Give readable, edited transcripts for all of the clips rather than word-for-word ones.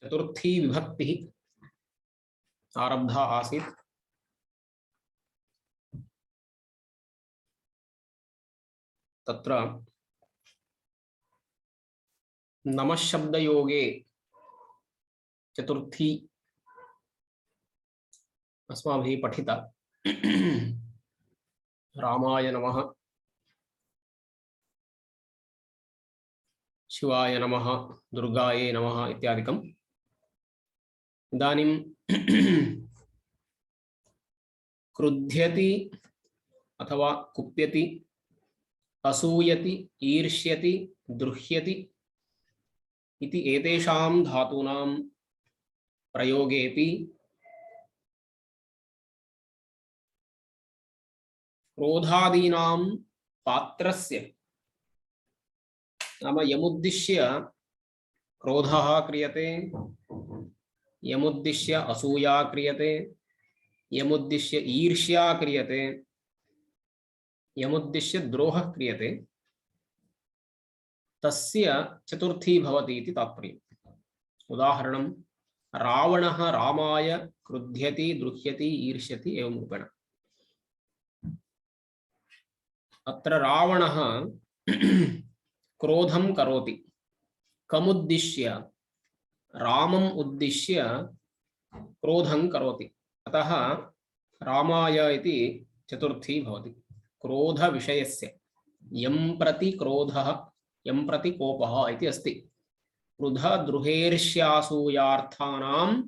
चतुर्थी विभक्ति आरब्धा आसीत्। तत्र नमः शब्दयोगे चतुर्थी अस्माभिः पठिता। रामाय नमः, शिवाय नमः, दुर्गायै नमः इत्यादिकम्। इदानीं क्रुध्यति अथवा कुप्यति, असूयति, ईर्ष्यति, द्रुह्यति इति एतेषां धातूनां प्रयोगेऽपि क्रोधादीनां पात्रस्य नाम यमुद्दिश्य क्रोधः क्रियते, यमुद्दिश्य असूया क्रियते, यमुद्दिश्य ईर्ष्या क्रियते, यमुद्दिश्य द्रोहः क्रियते, तस्य चतुर्थी भवति इति तात्पर्यम्। उदाहरणं रावणः रामाय क्रुध्यति, द्रुह्यति, ईर्ष्यति एवं रूपेण। अत्र रावणः क्रोधं करोति, कमुद्दिश्य, रामम् उद्दिश्य क्रोधं करोति, अतः रामाय इति चतुर्थी भवति। क्रोध विषयस्य यं प्रति क्रोधः, यं प्रति कोपः इति अस्ति। क्रुध द्रुहेर्ष्यासूयार्थानां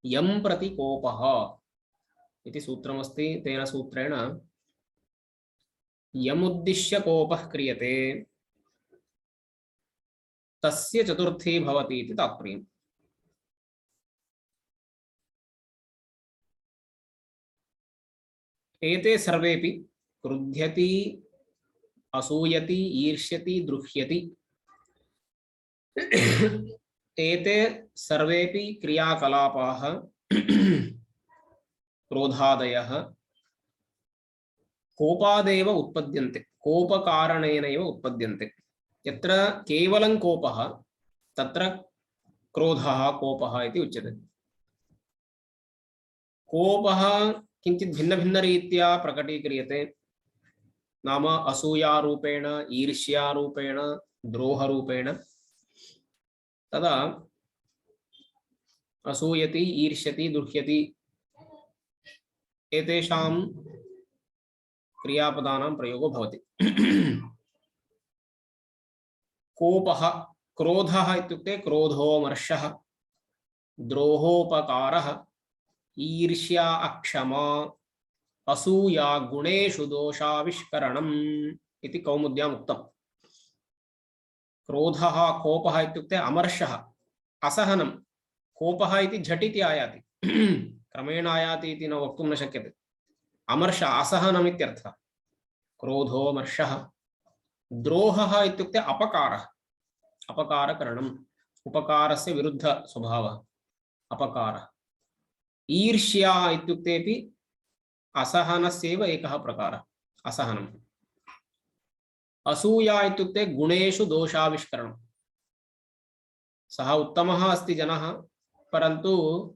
यं प्रति कोपः इति सूत्रमस्ति। तेन सूत्रेण यमुद्दिश्य कोपः क्रियते तस्य चतुर्थी भवति इति तात्पर्यम्। एते सर्वेपि क्रुध्यति, असूयति, ईर्ष्यति, द्रुह्यति, एते सर्वेपि क्रियाकलापाः क्रोधादयः कोपादेव उत्पद्यन्ते, कोपकारणेनैव उत्पद्यन्ते। यत्र केवलं कोपः तत्र क्रोधः कोपः इति उच्यते। कोपः किञ्चित् भिन्नभिन्नरीत्या प्रकटीक्रियते, नाम असूयारूपेण, ईर्ष्यारूपेण, द्रोहरूपेण। तदा असूयति, ईर्ष्यति, दुह्यति एतेषां क्रियापदानां प्रयोगो भवति। कोपः, क्रोधः इत्युक्ते क्रोधोमर्षः, द्रोहोपकारः, ईर्ष्या अक्षमा, असूया गुणेषु दोषाविष्करणम् इति कौमुद्याम् उक्तम्। क्रोधः, कोपः इत्युक्ते अमर्षः, असहनं। कोपः इति झटिति आयाति, क्रमेण आयाति इति न वक्तुं न शक्यते। अमर्ष, असहनम् इत्यर्थः। क्रोधोमर्षः। द्रोहः इत्युक्ते अपकारः, अपकारकरणम्, उपकारस्य विरुद्ध स्वभावः अपकारः। ईर्ष्या इत्युक्तेपि असहनस्यैव एकः प्रकारः, असहनम्। असूया इत्युक्ते गुणेषु दोषाविष्करणम्। सः उत्तमः अस्ति जनः, परन्तु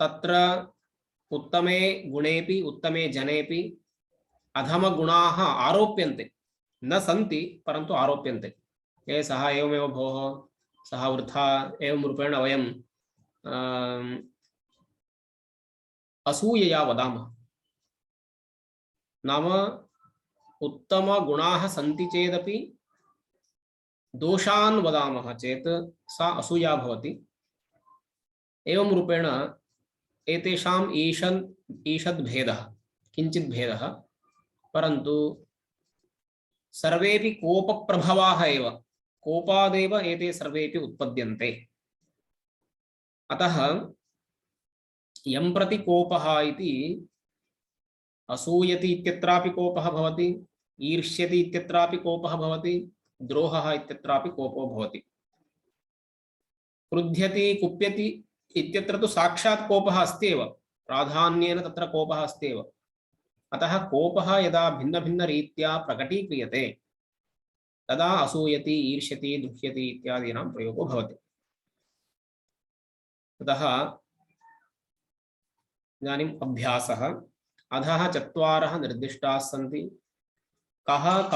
तत्र उत्तमे गुणेपि, उत्तमे जनेपि अधमगुणाः आरोप्यन्ते, न सन्ति परन्तु आरोप्यन्ते। ये सः एवमेव भोः, सः वृथा, एवं रूपेण वयं असूयया वदामः। नाम उत्तमगुणाः सन्ति चेदपि दोषान् वदामः चेत् सा असूया भवति। एवं रूपेण एतेषाम् ईषद्भेदः, किञ्चित् भेदः, परन्तु सर्वेपि कोपप्रभवाः एव, कोपादेव एते सर्वेपि उत्पद्यन्ते। अतः यं प्रति कोपः इति, असूयति इत्यत्रापि कोपः भवति, ईर्ष्यति इत्यत्रापि कोपः भवति, द्रोहः इत्यत्रापि कोपो भवति। क्रुध्यति, कुप्यति इत्यत्र तु साक्षात् कोपः अस्ति एव, प्राधान्येन तत्र कोपः अस्ति एव। अतः कोपः यदा भिन्नभिन्नरीत्या प्रकटीक्रियते तदा असूयति, ईर्ष्यति, दुह्यति इत्यादीनां प्रयोगो भवति। अतः इदानीम् अभ्यासः। अधः चत्वारः निर्दिष्टाः सन्ति। कः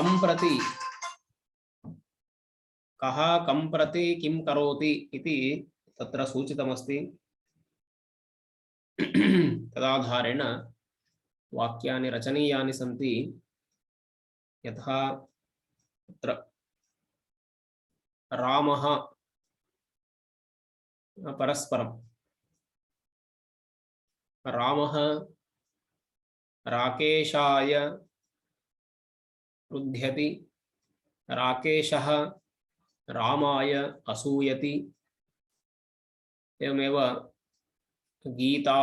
कं प्रति किं करोति इति तत्र सूचितमस्ति। तदाधारेण वाक्यानि रचनीयानि सन्ति। यथा तत्र रामः परस्परं रामः राकेशाय क्रुध्यति, राकेशः रामाय असूयति। एवमेव गीता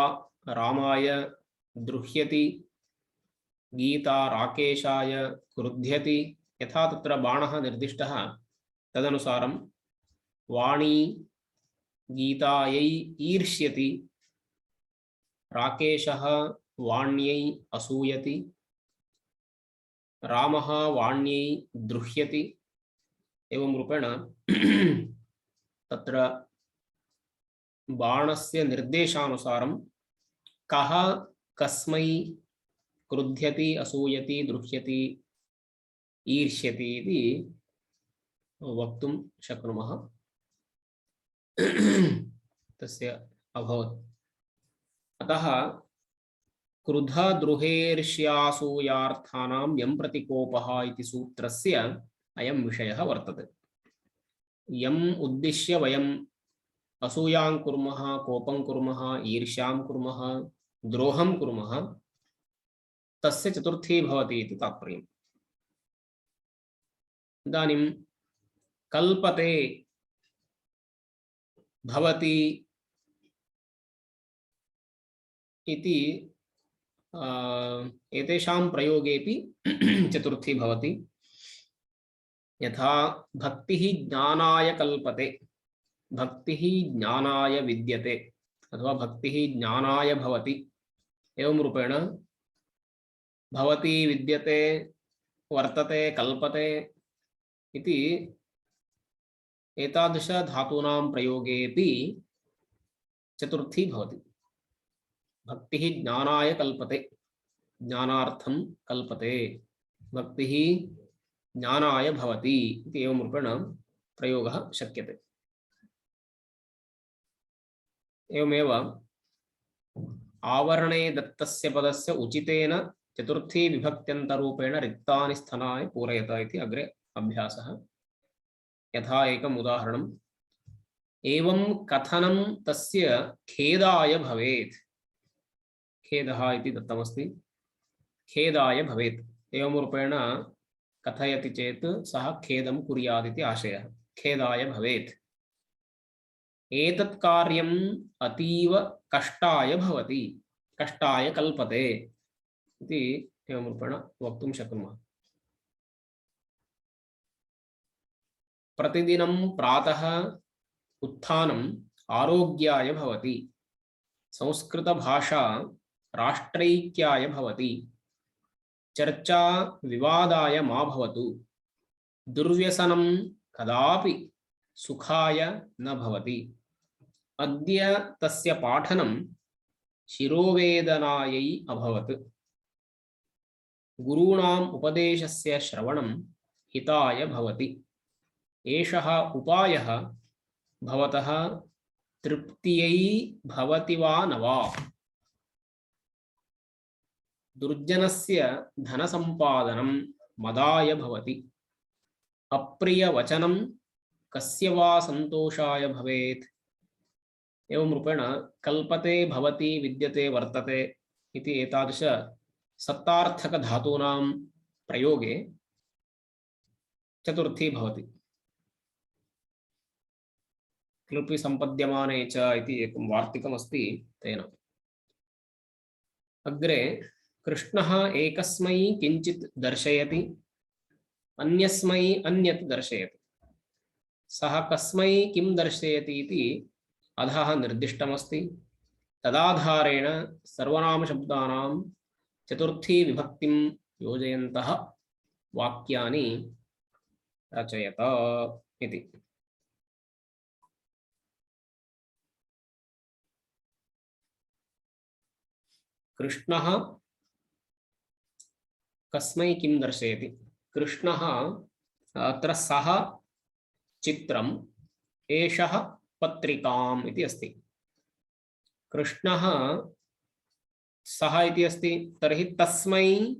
रामाय द्रुह्यति, गीता राकेशाय क्रुध्यति। यथा तत्र बाणः निर्दिष्टः तदनुसारं वाणी गीतायै ईर्ष्यति, राकेशः वाण्यै असूयति, रामः वाण्यै द्रुह्यति। एवं रूपेण तत्र बाणस्य निर्देशानुसारं कः कस्मै क्रुध्यति, असूयति, द्रुह्यति, ईर्ष्यति इति वक्तुं शक्नुमः। तस्य अभवत्। अतः क्रुधद्रुहेर्ष्यासूयार्थानां यं प्रति कोपः इति सूत्रस्य अयं विषयः वर्तते। यम् उद्दिश्य वयम् असूयां कुर्मः, कोपं कुर्मः, ईर्ष्यां कुर्मः, द्रोहं कुर्मः, तस्य चतुर्थी भवति इति तात्पर्यम्। इदानीं कल्पते, भवति इति एतेषां प्रयोगेपि चतुर्थी भवति। यथा भक्तिः ज्ञानाय कल्पते, भक्तिः ज्ञानाय विद्यते अथवा भक्तिः ज्ञानाय भवति। एवं रूपेण भवति, विद्यते, वर्तते, कल्पते इति एतादृश धातूनां प्रयोगेपि चतुर्थी भवति। भक्तिः ज्ञानाय कल्पते, ज्ञानार्थं कल्पते, भक्तिः ज्ञानाय भवति इति एवं रूपेण प्रयोगः शक्यते। एवमेव आवरणे दत्तस्य पदस्य उचितेन चतुर्थी विभक्त्यन्तरूपेण रिक्तानि स्थनानि पूरयत इति अग्रे अभ्यासः। यथा एकम् उदाहरणम्, एवं कथनं तस्य खेदाय भवेत्। खेदः इति दत्तमस्ति, खेदाय भवेत्। एवं रूपेण कथयति चेत् सः खेदं कुर्यात् इति आशयः। खेदाय भवेत्। एतत् कार्यम् अतीव कष्टाय भवति, कष्टाय कल्पते इति एवं रूपेण वक्तुं शक्नुमः। प्रतिदिनं प्रातः उत्थानम् आरोग्याय भवति, संस्कृतभाषा राष्ट्रैक्याय भवति, चर्चा विवादाय मा भवतु, दुर्व्यसनं कदापि सुखाय न भवति, अद्य तस्य पाठनं शिरोवेदनायै अभवत्, गुरूणाम् उपदेशस्य श्रवणं हिताय भवति, एषः उपायः भवतः तृप्तियै भवति वा न वा, दुर्जनस्य धनसम्पादनं मदाय भवति, अप्रियवचनं कस्य वा सन्तोषाय भवेत्। एवं रूपेण कल्पते, भवति, विद्यते, वर्तते इति एतादृश सत्तार्थकधातूनां प्रयोगे चतुर्थी भवति। क्लृपि सम्पद्यमाने च इति एकं वार्तिकमस्ति तेन। अग्रे कृष्णः एकस्मै किञ्चित् दर्शयति, अन्यस्मै अन्यत् दर्शयति। सः कस्मै किं दर्शयति इति अधः निर्दिष्टमस्ति। तदाधारेण सर्वनामशब्दानां चतुर्थी विभक्तिं योजयन्तः वाक्यानि रचयत इति। कृष्णः कस्मै किं दर्शयति? कृष्णः अत्र सः चित्रम् एषः पत्रिकाम् इति अस्ति। कृष्णः सः इति अस्ति, तर्हि तस्मै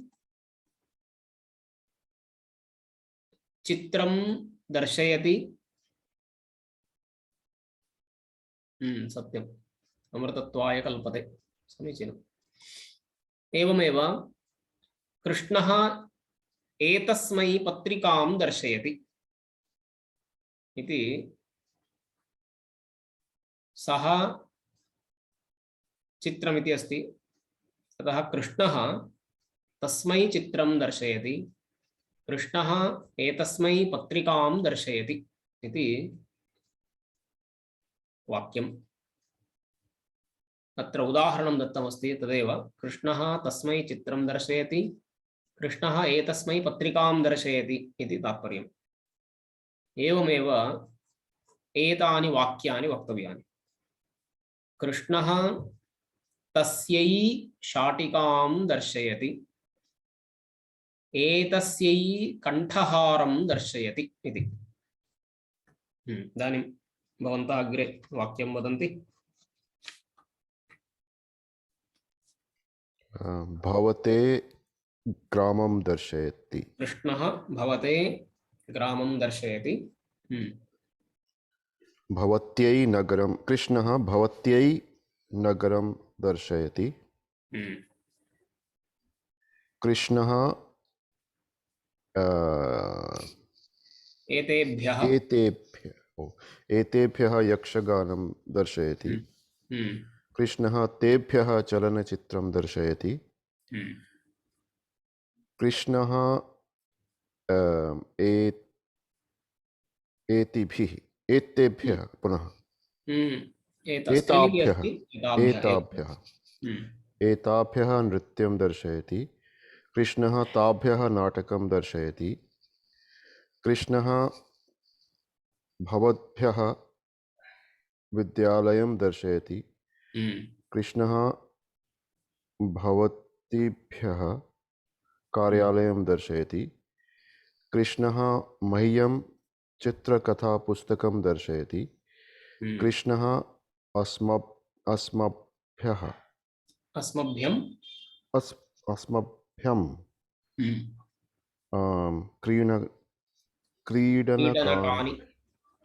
चित्रं दर्शयति। सत्यम्, अमृतत्वाय कल्पते, समीचीनम्। एवमेव कृष्णः एतस्मै पत्रिकां दर्शयति इति। सः चित्रमिति अस्ति, अतः कृष्णः तस्मै चित्रं दर्शयति, कृष्णः एतस्मै पत्रिकां दर्शयति इति वाक्यम्। अत्र उदाहरणं दत्तमस्ति तदेव, कृष्णः तस्मै चित्रं दर्शयति, कृष्णः एतस्मै पत्रिकां दर्शयति इति तात्पर्यम्। एवमेव एतानि वाक्यानि वक्तव्यानि। कृष्णः तस्यै शाटिकां दर्शयति, एतस्यै कण्ठहारं दर्शयति इति। इदानीं भवन्तः अग्रे वाक्यं वदन्ति। भवते ग्रामं दर्शयति। कृष्णः भवते ग्रामं दर्शयति। भवत्यै नगरं, कृष्णः भवत्यै नगरं दर्शयति। कृष्णः एतेभ्यः यक्षगानं दर्शयति। कृष्णः तेभ्यः चलनचित्रं दर्शयति। कृष्णः एतेभ्यः पुनः एताभ्यः नृत्यं दर्शयति। कृष्णः ताभ्यः नाटकं दर्शयति। कृष्णः भवद्भ्यः विद्यालयं दर्शयति। कृष्णः भवतीभ्यः कार्यालयं दर्शयति। कृष्णः मह्यं चित्रकथापुस्तकं दर्शयति। कृष्णः अस्मभ्यं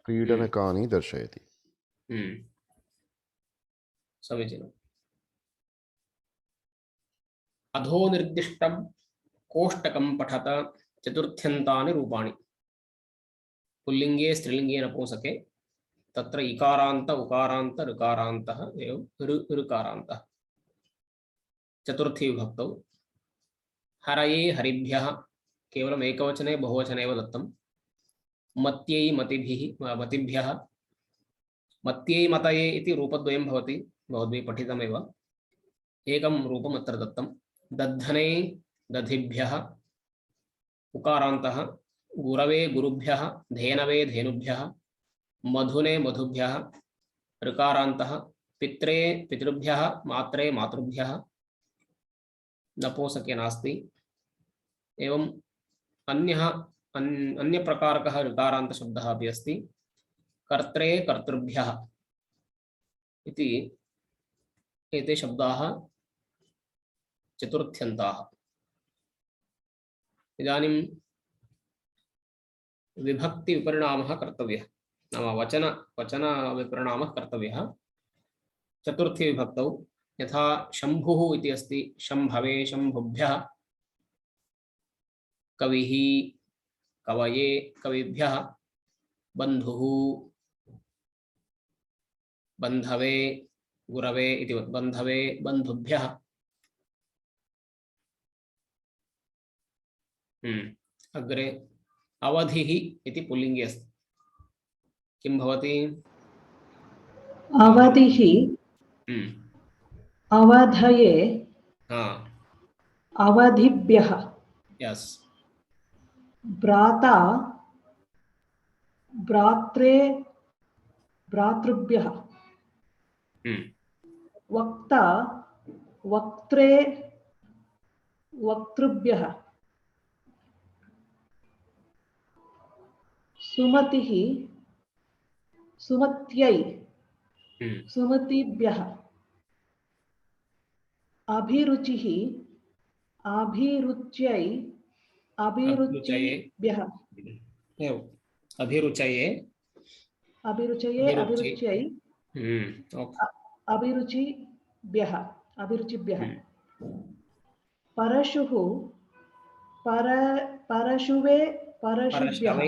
क्रीडनकानि दर्शयति। समीचीनम्। अधोनिर्दिष्टं कोष्टकं पठत चतुर्थ्यन्तानि रूपाणि। पुल्लिङ्गे स्त्रीलिङ्गे नपुंसके तत्र इकारान्त उकारान्त ऋकारान्तः एवं ऋकारान्तः। चतुर्थी विभक्तौ हरये हरिभ्यः केवलम् एकवचने बहुवचने एव दत्तं। मत्यै मतिभ्यः, मत्यै मतये इति रूपद्वयं भवति, भवद्भिः पठितमेव। एकं रूपम् अत्र दत्तं। दद्धने दधिभ्यः उकारान्तः, गुरवे गुरुभ्यः, धेनवे धेनुभ्यः, मधुने मधुभ्यः ऋकारान्तः, पित्रे पितृभ्यः, मात्रे मातृभ्यः नपुंसके नास्ति। एवं अन्यप्रकारकः ऋकारान्तशब्दः अपि अस्ति। कर्त्रे कर्तृभ्यः इति एते शब्दाः चतुर्थ्यन्ताः। इदानीं विभक्तिविपरिणामः कर्तव्यः, नाम वचनविपरिणामः कर्तव्यः चतुर्थी विभक्तौ। यथा शम्भुः इति अस्ति, शम्भवे शम्भुभ्यः, कविः कवये कविभ्यः, बन्धुः बन्धवे गुरवे इति बन्धवे बन्धुभ्यः। अग्रे अवधिः इति पुल्लिङ्गे अस्ति, किं भवति? अवधिः, अवधये, अवधिभ्यः यस भ्राता भ्रात्रे भ्रातृभ्यः वक्ता वक्त्रे वक्तृभ्यः सुमतिः सुमत्यै सुमतिभ्यः अभिरुचिः अभिरुच्यै अभिरुचिभ्यः अभिरुचये अभिरुचये अभिरुचि अभिरुच्यै ओके अभिरुचिभ्यः अभिरुचिभ्यः परशुः पर परशुवे परशुभ्यः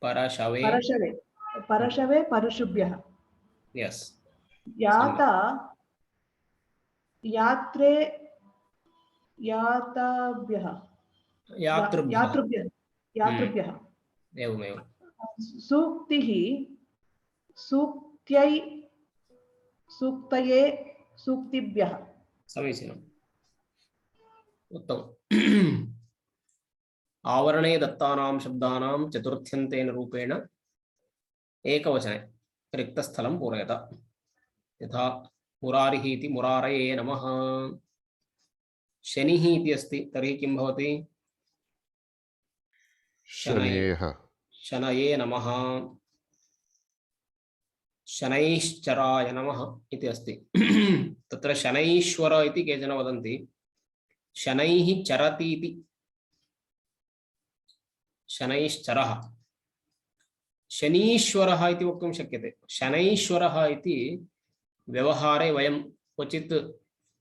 परशवे परशवे परशवे परशवे परशुभ्यः यस याता यात्रे याताभ्यः यातृभ्यः यातृभ्यः यातृभ्यः एवमेव सूक्तिः सूक्त्यै सूक्तये सूक्तिभ्यः समीचीनम् उत्तमम् आवरणे दत्तानां शब्दानां चतुर्थ्यन्तेन रूपेण एकवचने रिक्तस्थलं पूरयत यथा मुरारिः इति मुरारये नमः शनिः इति अस्ति तर्हि किं भवति शनयेः शनये नमः शनैश्चराय नमः इति अस्ति तत्र शनैश्वर इति केचन वदन्ति शनैः चरति इति शनैश्चरः शनीश्वरः इति वक्तुं शक्यते शनैश्वरः इति व्यवहारे वयं क्वचित्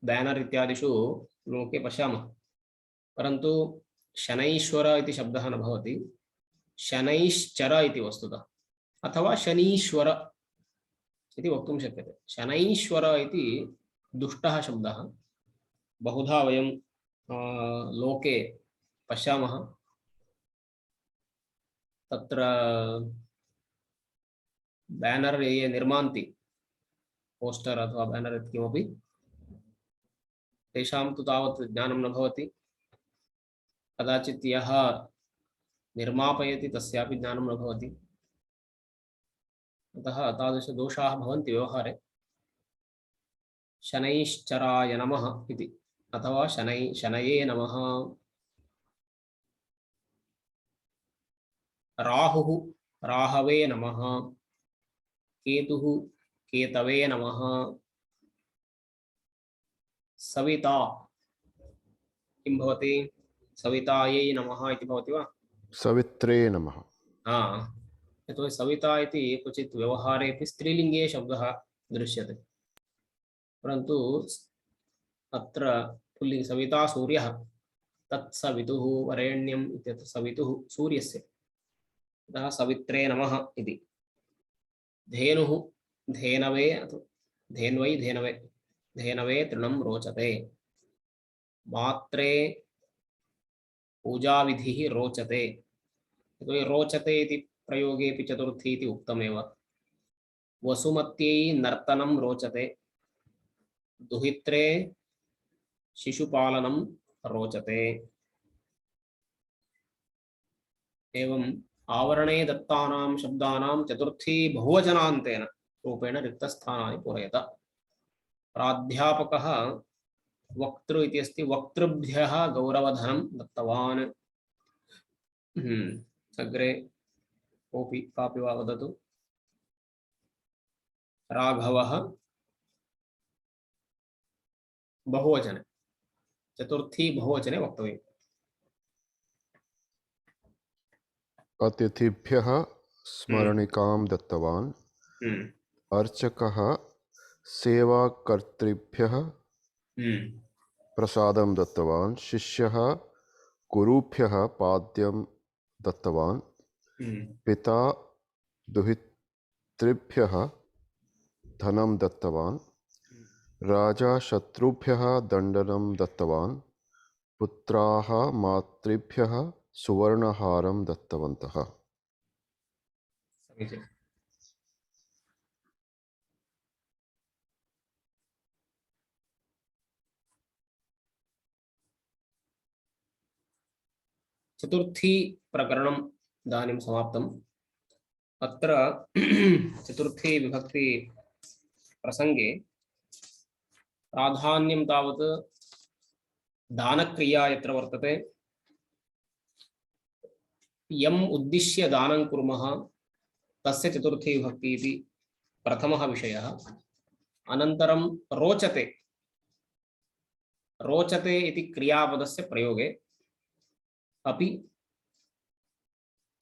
बैनर् इत्यादिषु लोके पश्यामः परन्तु शनैश्वर इति शब्दः न भवति शनैश्चर इति वस्तुतः अथवा शनीश्वर इति वक्तुं शक्यते शनैश्वर इति दुष्टः शब्दः बहुधा वयं लोके पश्यामः तत्र बैनर ये निर्मान्ति पोस्टर अथवा बैनर किमपि तेषां तु तावत् ज्ञानं न भवति कदाचित् यः निर्मापयति तस्यापि ज्ञानं न भवति अतः तादृशदोषाः भवन्ति व्यवहारे शनैश्चराय नमः इति अथवा शनये नमः राहुः राहवे नमः केतुः केतवे नमः सविता किं भवति सवितायै नमः इति भवति वा सवित्रे नमः यतोहि सविता इति क्वचित् व्यवहारेपि स्त्रीलिङ्गे शब्दः दृश्यते परन्तु अत्र पुल्लिङ्गे सविता सूर्यः तत्सवितुः वरेण्यम् इत्यत्र सवितुः सूर्यस्य अतः सवित्रे नमः इति धेनुः धेनवे धेन्वै धेनवे धेनवे तृणं रोचते मात्रे पूजाविधिः रोचते यतोहि रोचते इति प्रयोगेऽपि चतुर्थी इति उक्तमेव वसुमत्यै नर्तनं रोचते दुहित्रे शिशुपालनं रोचते एवं आवरणे दत्तानां शब्दानां चतुर्थी बहुवचनान्तेन रूपेण रिक्तस्थानानि पूरयत प्राध्यापकः वक्तृ इति अस्ति वक्तृभ्यः गौरवधनं दत्तवान् अग्रे कोऽपि कापि वा वदतु राघवः बहुवचने चतुर्थी बहुवचने वक्तव्यम् अतिथिभ्यः स्मरणिकां दत्तवान् अर्चकः सेवाकर्तृभ्यः प्रसादं दत्तवान् शिष्यः गुरुभ्यः पाद्यं दत्तवान् पिता दुहितृभ्यः धनं दत्तवान् राजा शत्रुभ्यः दण्डनं दत्तवान् पुत्राः मातृभ्यः सुवर्णहारं दत्तवन्तः चतुर्थी प्रकरणम् इदानीं समाप्तम्। अत्र चतुर्थी विभक्ति प्रसंगे प्राधान्यं तावत् दानक्रिया यत्र वर्तते, यम् उद्दिश्य दानं कुर्मः तस्य चतुर्थी विभक्ति इति प्रथमः विषयः। अनन्तरं रोचते, रोचते इति क्रियापदस्य प्रयोगे अपि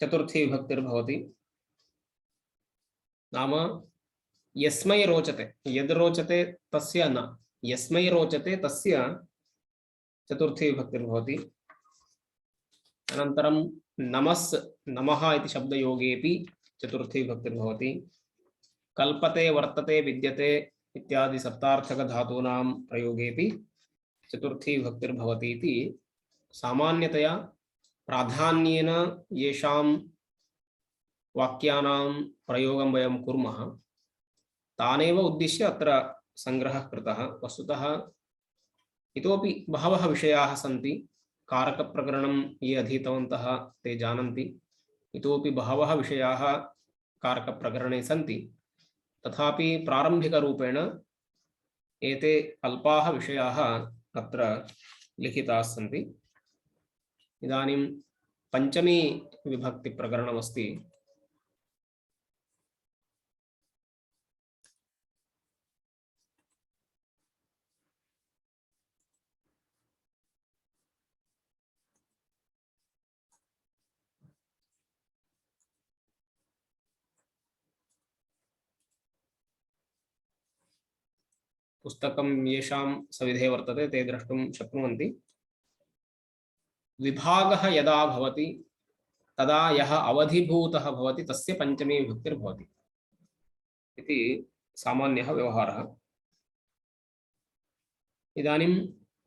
चतुर्थी विभक्तिर्भवति। नाम यस्मै रोचते, यद् रोचते तस्य न, यस्मै रोचते तस्य चतुर्थी विभक्तिर्भवति। अनन्तरं नमस्, नमः इति शब्दयोगेपि चतुर्थी विभक्तिर्भवति। कल्पते, वर्तते, विद्यते इत्यादि सप्तार्थकधातूनां प्रयोगेपि चतुर्थी विभक्तिर्भवति इति सामान्यतया प्राधान्येन येषां वाक्यानां प्रयोगं वयं कुर्मः तानेव उद्दिश्य अत्र संग्रहः कृतः। वस्तुतः इतोपि बहवः विषयाः सन्ति। कारकप्रकरणं ये अधीतवन्तः ते जानन्ति। इतोपि बहवः विषयाः कारकप्रकरणे सन्ति। तथापि प्रारम्भिकरूपेण एते अल्पाः विषयाः अत्र लिखिताः सन्ति। इदानीं पंचमी विभक्तिप्रकरणमस्ति। पुस्तकं येषां सविधे वर्तते ते द्रष्टुं शक्नुवन्ति। विभागः यदा भवति तदा यः अवधिभूतः भवति तस्य पंचमी विभक्तिर्भवति इति सामान्यः व्यवहारः। इदानीं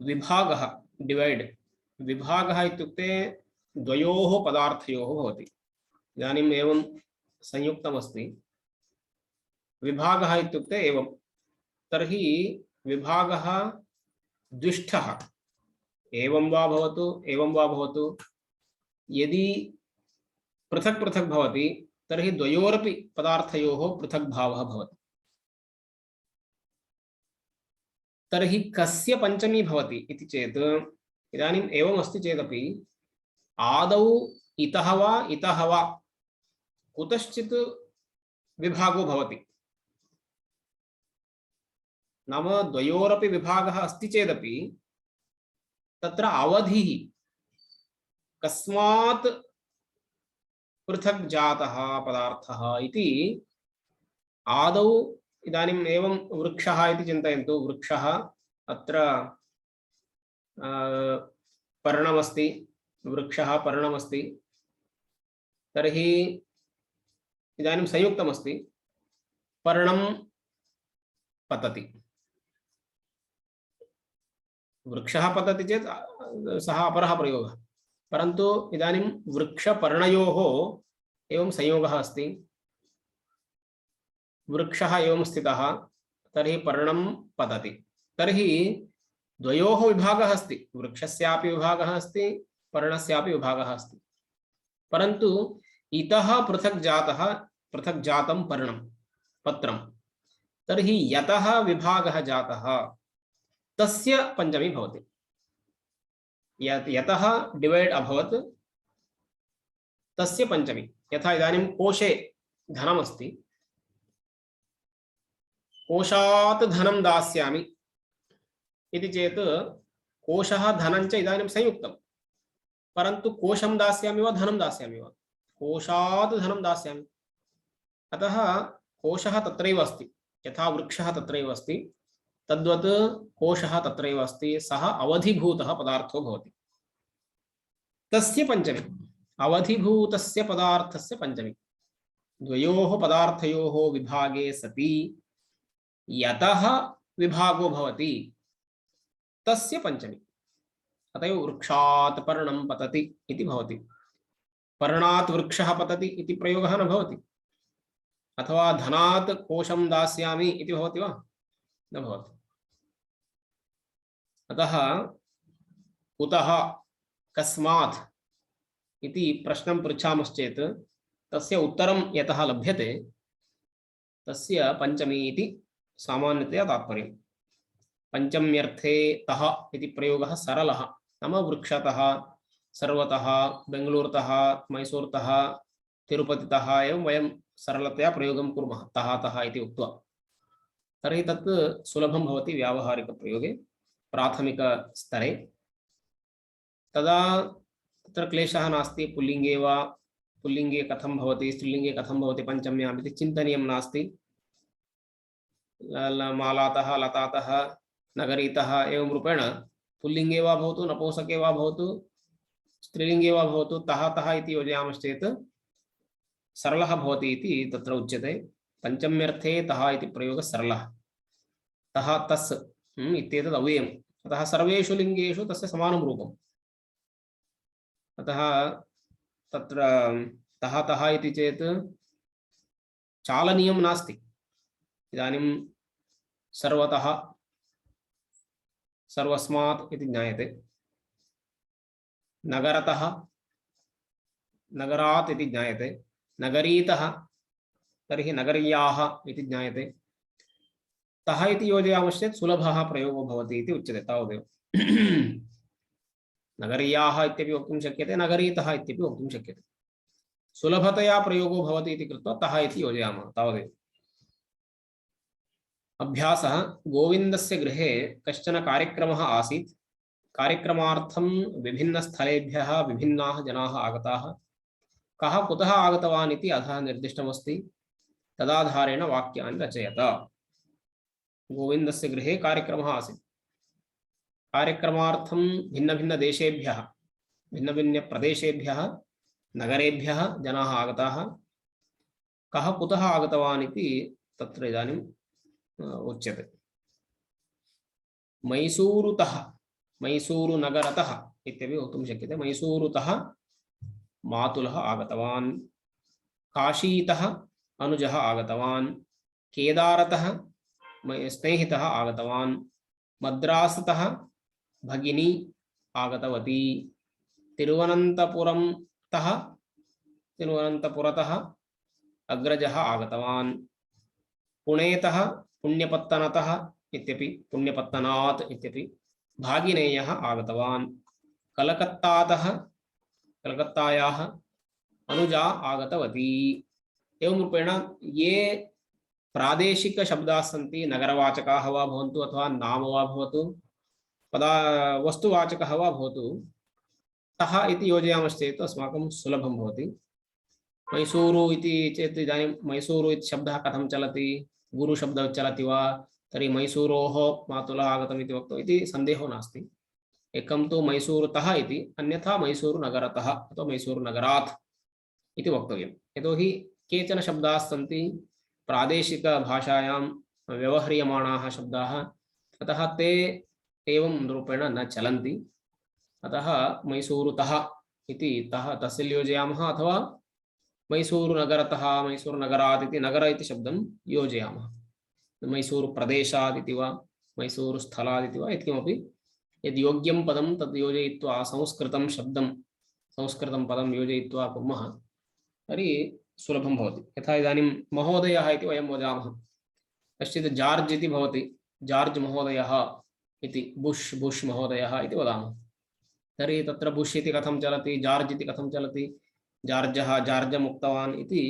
विभागः, डिवैड, विभागः इत्युक्ते द्वयोः पदार्थयोः भवति। इदानीम् एवं संयुक्तमस्ति, विभागः इत्युक्ते एवं, तर्हि विभागः द्विष्ठः, एवं वा भवतु एवं वा भवतु। यदि पृथक् पृथक् भवति तर्हि द्वयोरपि पदार्थयोः पृथक् भावः भवति। तर्हि कस्य पंचमी भवति इति चेत् इदानीम् एवम् अस्ति चेदपि आदौ इतः वा कुतश्चित् विभागो भवति। नाम द्वयोरपि विभागः अस्ति चेदपि तत्र अवधिः कस्मात् पृथक् जातः पदार्थः इति आदौ। इदानीम् एवं वृक्षः इति चिन्तयन्तु। वृक्षः अत्र पर्णमस्ति, वृक्षः पर्णमस्ति, तर्हि इदानीं संयुक्तमस्ति, पर्णं पतति। वृक्षः पतति चेत् सः अपरः प्रयोगः, परन्तु इदानीं वृक्षपर्णयोः एवं संयोगः अस्ति। वृक्षः एवं स्थितः, तर्हि पर्णं पतति, तर्हि द्वयोः विभागः अस्ति, वृक्षस्यापि विभागः अस्ति, पर्णस्यापि विभागः अस्ति। परन्तु इतः पृथक् जातं पर्णं, पत्रं, तर्हि यतः विभागः जातः तस्य पंचमी भवति। यतः डिवैड अभवत् तस्य पंचमी। यथा इदानीं कोशे धनमस्ति, कोशात् धनं दास्यामि इति चेत् कोशः धनं च इदानीं संयुक्तं, परन्तु कोशं दास्यामि वा धनं दास्यामि वा? कोशात् धनं दास्यामि। अतः कोशः तत्रैव अस्ति, यथा वृक्षः तत्रैव अस्ति तद्वत् कोशः तत्रैव अस्ति। सः अवधिभूतः पदार्थो भवति, तस्य पंचमी, अवधिभूतस्य पदार्थस्य पंचमी। द्वयोः पदार्थयोः विभागे सति यतः विभागो भवति तस्य पंचमी। अतः वृक्षात् पर्णं पतति इति भवति। पर्णात् वृक्षः पतति इति प्रयोगः न भवति। अथवा धनात् कोशं दास्यामि इति भवति वा? न भवति। अतः कुतः, कस्मात् इति प्रश्नं पृच्छामश्चेत् तस्य उत्तरं यतः लभ्यते तस्य पञ्चमी इति सामान्यतया तात्पर्यम्। पञ्चम्यर्थे तः इति प्रयोगः सरलः, नाम वृक्षतः, सर्वतः, बेङ्गलूरुतः, मैसूरुतः, तिरुपतितः एवं वयं सरलतया प्रयोगं कुर्मः तः तः इति उक्त्वा। तर्हि तत् सुलभं भवति व्यावहारिकप्रयोगे प्राथमिकस्तरे। तदा तत्र क्लेशः नास्ति, पुल्लिङ्गे वा पुल्लिङ्गे कथं भवति, स्त्रीलिङ्गे कथं भवति पञ्चम्याम् इति चिन्तनीयं नास्ति। मालातः, लतातः, नगरीतः एवं रूपेण पुल्लिङ्गे वा भवतु, नपुंसके वा भवतु, स्त्रीलिङ्गे वा भवतु, तः तः इति योजयामश्चेत् सरलः भवति इति तत्र उच्यते। पञ्चम्यर्थे तः इति प्रयोगः सरलः। तः तस् इत्येतद् अव्ययम्, अतः सर्वेषु लिङ्गेषु तस्य समानं रूपम्। अतः तत्र तः तः इति चेत् चालनीयं नास्ति। इदानीं सर्वतः, सर्वस्मात् इति ज्ञायते, नगरतः, नगरात् इति ज्ञायते, नगरीतः तर्हि नगरीयाः इति ज्ञायते। तः इति योजयामश्चेत् सुलभः प्रयोगो भवति इति उच्यते, तावदेव। नगरीयाः इत्यपि वक्तुं शक्यते, नगरीतः इत्यपि वक्तुं शक्यते। सुलभतया प्रयोगो भवति इति कृत्वा तः इति योजयामः, तावदेव। अभ्यासः। गोविन्दस्य गृहे कश्चन कार्यक्रमः आसीत्। कार्यक्रमार्थं विभिन्नस्थलेभ्यः विभिन्नाः जनाः आगताः। कः कुतः आगतवान् इति अधः निर्दिष्टमस्ति। तदाधारेण वाक्यानि रचयत। गोविन्दस्य गृहे कार्यक्रमः आसीत्। कार्यक्रमार्थं भिन्नभिन्नदेशेभ्यः, भिन्नभिन्नप्रदेशेभ्यः, नगरेभ्यः जनाः आगताः। कः कुतः आगतवान् इति तत्र इदानीं उच्यते। मैसूरुतः, मैसूरुनगरतः इत्यपि वक्तुं शक्यते। मैसूरुतः मातुलः आगतवान्। काशीतः अनुजः आगतवान्। केदारतः स्नेहितः आगतवान्। मद्रासतः भगिनी आगतवती। तिरुवनन्तपुरतः अग्रजः आगतवान्। पुणेतः, पुण्यपत्तनतः इत्यपि, पुण्यपत्तनात् इत्यपि भागिनेयः आगतवान्। कलकत्तातः, कलकत्तायाः अनुजा आगतवती। एवं रूपेण ये प्रादेशिकशब्दाः सन्ति, नगरवाचकाः वा भवन्तु अथवा नाम वा भवतु, वस्तुवाचकः वा भवतु, तः इति योजयामश्चेत् अस्माकं सुलभं भवति। मैसूरु इति चेत् इदानीं मैसूरु इति शब्दः कथं चलति, गुरुशब्दः चलति वा, तर्हि मैसूरोः मातुलः आगतम् इति वक्तुम् इति सन्देहो नास्ति। एकं तु मैसूरुतः इति, अन्यथा मैसूरुनगरतः अथवा मैसूरुनगरात् इति वक्तव्यं। यतोहि केचन शब्दाः सन्ति प्रादेशिकभाषायां व्यवह्रियमाणाः शब्दाः, अतः ते एवं रूपेण न चलन्ति। अतः मैसूरुतः इति तस्य योजयामः, अथवा मैसूरुनगरतः, मैसूरुनगरात् इति नगर इति शब्दं योजयामः। मैसूरुप्रदेशात् इति वा मैसूरुस्थलात् इति वा यत्किमपि यद् योग्यं पदं तद् योजयित्वा संस्कृतं शब्दं, संस्कृतं पदं योजयित्वा कुर्मः तर्हि सुलभं भवति। यथा इदानीं महोदयः इति वयं वदामः। कश्चित् जार्ज् इति भवति, जार्ज् महोदयः इति, बुश् महोदयः इति वदामः। तर्हि तत्र बुश् इति कथं चलति, जार्ज् इति कथं चलति, जार्जः जार्जम् उक्तवान् इति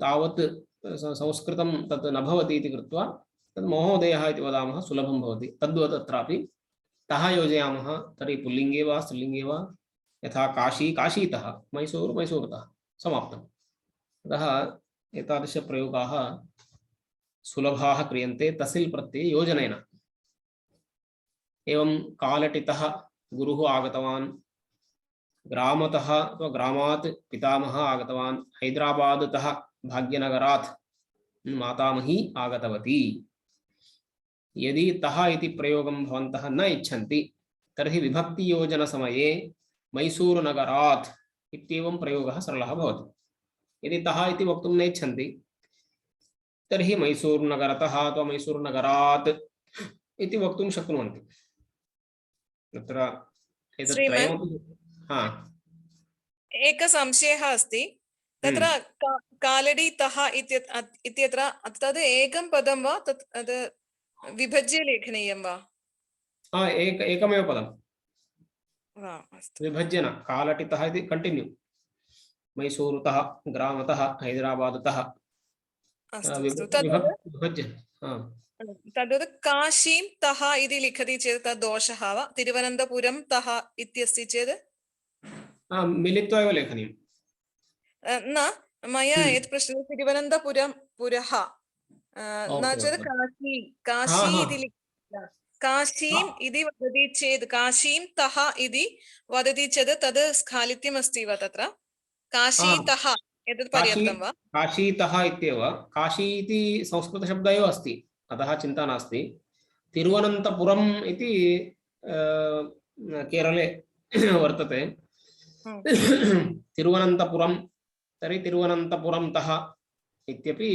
तावत् संस्कृतं तत् न भवति इति कृत्वा तद् महोदयः इति वदामः, सुलभं भवति। तद्वत् अत्रापि तः योजयामः। तर्हि पुल्लिङ्गे वा स्त्रीलिङ्गे वा, यथा काशी काशीतः, मैसूरु मैसूरुतः, समाप्तम्। अतः एतादृशप्रयोगाः सुलभाः क्रियन्ते तसिल् प्रत्यये योजनेन। एवं कालटितः गुरुः आगतवान्। ग्रामतः अथवा ग्रामात् पितामहः आगतवान्। हैदराबादतः भाग्यनगरात् मातामही आगतवती। यदि तः इति प्रयोगं भवन्तः न इच्छन्ति तर्हि विभक्तियोजनसमये मैसूरुनगरात् इत्येवं प्रयोगः सरलः भवति। यदि तः इति वक्तुं न इच्छन्ति तर्हि मैसूरुनगरतः अथवा मैसूरुनगरात् इति वक्तुं शक्नुवन्ति। तत्र एतत् त्रयमपि एकः संशयः अस्ति तत्र कालडीतः इत्यत्र तद् एकं पदं वा तद् विभज्य लेखनीयं वा? एकमेव पदं अस्तु विभज्य न कालटितः इति कंटिन्यू मैसूरुतः ग्रामतः हैदराबादतः अस्तु तद् विभज्य तद्वत् काशीं तः इति लिखति चेत् तद् दोषः वा? तिरुवनन्तपुरं तः इत्यस्ति चेत् मिलित्वा एव लेखनीयं न मया यत् पृष्टं तिरुवनन्तपुरं पुरः न चेत् काशी काशी इति काशीम् इति वदति चेत् काशीं तः इति वदति चेत् तद् स्खालित्यमस्ति वा तत्र? काशीतः एतत् पर्याप्तं वा? काशीतः इत्येव काशी इति संस्कृतशब्दः एव अस्ति अतः चिन्ता नास्ति। तिरुवनन्तपुरम् इति केरले वर्तते तिरुवनन्तपुरं तर्हि तिरुवनन्तपुरं तः इत्यपि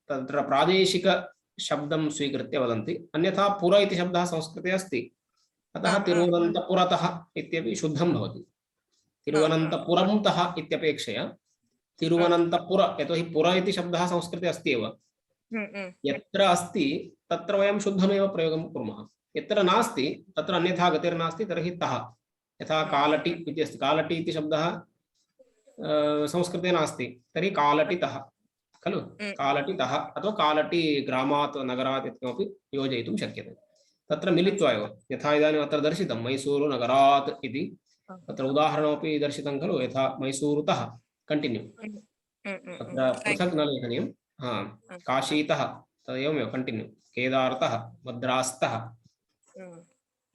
तत्र प्रादेशिकशब्दं स्वीकृत्य वदन्ति। अन्यथा पुर इति शब्दः संस्कृते अस्ति अतः तिरुवनन्तपुरतः इत्यपि शुद्धं भवति। तिरुवनन्तपुरं तः इत्यपेक्षया तिरुवनन्तपुर यतोहि पुर इति शब्दः संस्कृते अस्ति एव यत्र अस्ति तत्र वयं शुद्धमेव प्रयोगं कुर्मः। यत्र नास्ति तत्र अन्यथा गतिर्नास्ति तर्हि तः यथा कालटि इति अस्ति कालटि इति शब्दः संस्कृते नास्ति तर्हि कालटितः खलु कालटितः अथवा कालटि ग्रामात् नगरात् यत्किमपि योजयितुं शक्यते। तत्र मिलित्वा एव यथा इदानीम् अत्र दर्शितं मैसूरु नगरात् इति तत्र उदाहरणमपि दर्शितं खलु यथा मैसूरुतः कंटिन्यू तत्र पृथक् न लेखनीयं काशीतः तदेवमेव कंटिन्यू केदारतः मद्रास्तः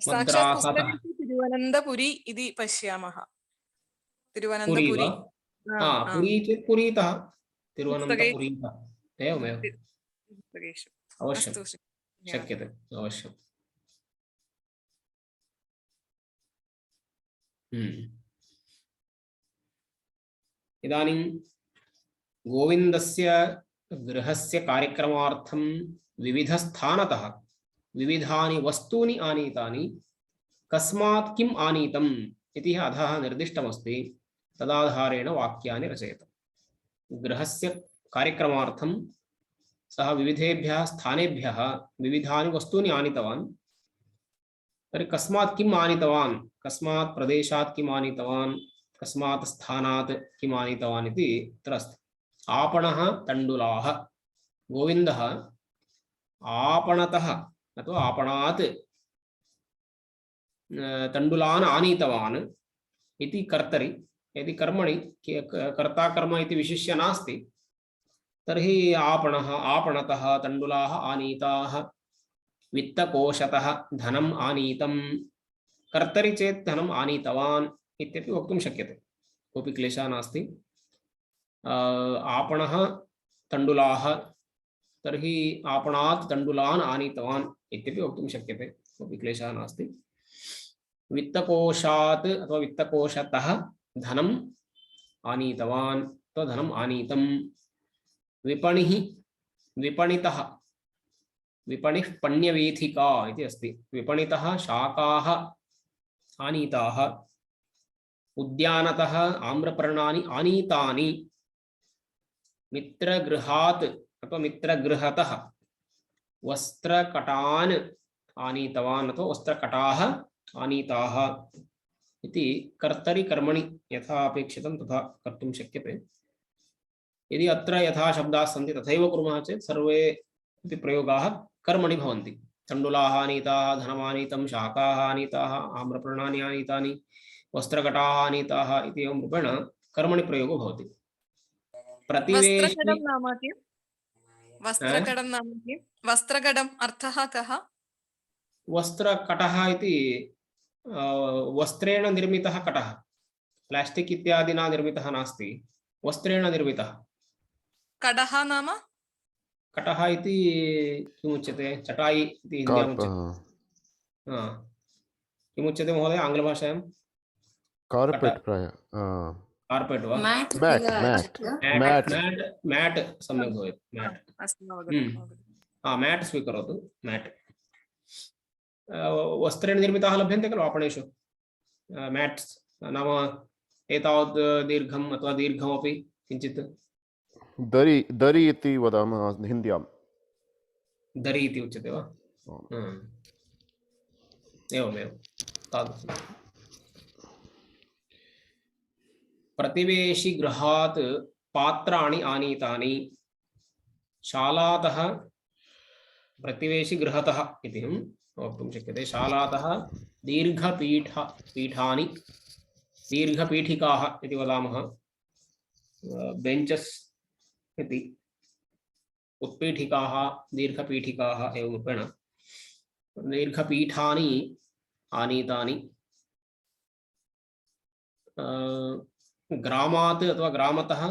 मद्रासतः तिरुवनन्तपुरी इति पश्यामः। तिरुवनन्तपुरी पुरी चेत् पुरीतः तिरुवनन्तपुरीतः एवमेव अवश्यं शक्यते अवश्यम्। इदानीं गोविन्दस्य गृहस्य कार्यक्रमार्थं विविधस्थानतः विविधानि वस्तूनि आनीतानि कस्मात् किम् आनीतम् इति अधः निर्दिष्टमस्ति तदाधारेण वाक्यानि रचयत। गृहस्य कार्यक्रमार्थं सः विविधेभ्यः स्थानेभ्यः विविधानि वस्तूनि आनीतवान् तर्हि कस्मात् किम् आनीतवान् कस्मात् प्रदेशात् किम् आनीतवान् कस्मात् स्थानात् किम् आनीतवान् इति अत्र अस्ति। आपणः तण्डुलाः गोविन्दः आपणतः अथवा आपणात् तण्डुलान् आनीतवान् इति कर्तरि यदि कर्मणि कर्ता कर्म इति विशिष्य नास्ति तर्हि आपणः आपणतः तण्डुलाः आनीताः वित्तकोशतः धनम् आनीतं कर्तरि चेत् धनम् आनीतवान् इत्यपि वक्तुं शक्यते कोऽपि क्लेशः नास्ति। आपणः तण्डुलाः तर्हि आपणात् तण्डुलान् आनीतवान् इत्यपि वक्तुं शक्यते कोऽपि क्लेशः नास्ति। वित्तकोशात् अथवा वित्तकोशतः धनम् आनीतवान् अथवा धनम् आनीतं। विपणिः विपणितः विपणिः पण्यवीथिका इति अस्ति विपणितः शाकाः आनीताः। उद्यानतः आम्रपर्णानि आनीतानि। मित्रगृहात् अथवा मित्रगृहतः वस्त्रकटान् आनीतवान् अथवा वस्त्रकटाः आनीताः इति कर्तरि कर्मणि यथा अपेक्षितं तथा कर्तुं शक्यते। यदि अत्र यथा शब्दाः सन्ति तथैव कुर्मः चेत् सर्वे अपि प्रयोगाः कर्मणि भवन्ति। तण्डुलाः आनीताः धनमानीतं शाकाः आनीताः आम्रपर्णानि आनीतानि वस्त्रकटाः आनीताः इति एवं रूपेण कर्मणि प्रयोगो भवति। वस्त्रकडं नाम किं? वस्त्रकडं नाम किं? वस्त्रकडम् अर्थः कः? वस्त्रकटः इति वस्त्रेण निर्मितः कटः प्लास्टिक् इत्यादिना निर्मितः नास्ति वस्त्रेण निर्मितः कडः नाम कटः इति किमुच्यते चटाई इति हिन्द्याम् उच्यते। किमुच्यते महोदय आङ्ग्लभाषायां? कार्पेट् प्रायः कार्पेट् वा मैट् सम्यक् भवेत् मैट् स्वीकरोतु मैट् वस्त्रेण निर्मिताः लभ्यन्ते खलु आपणेषु मैट्स् नाम एतावत् दीर्घम् अथवा दीर्घमपि किञ्चित् दरि दरि इति वदामः हिन्द्यां। दरि इति उच्यते वा? एवमेव तादृशम्। प्रतिवेशिगृहात् पात्राणि आनीतानि, शालातः प्रतिवेशिगृहतः इति वक्तुं शक्यते। शालातः पीठानि दीर्घपीठिकाः इति वदामः, बेञ्चस् इति, उत्पीठिकाः दीर्घपीठिकाः एवं रूपेण दीर्घपीठानि आनीतानि। ग्रामात् अथवा ग्रामतः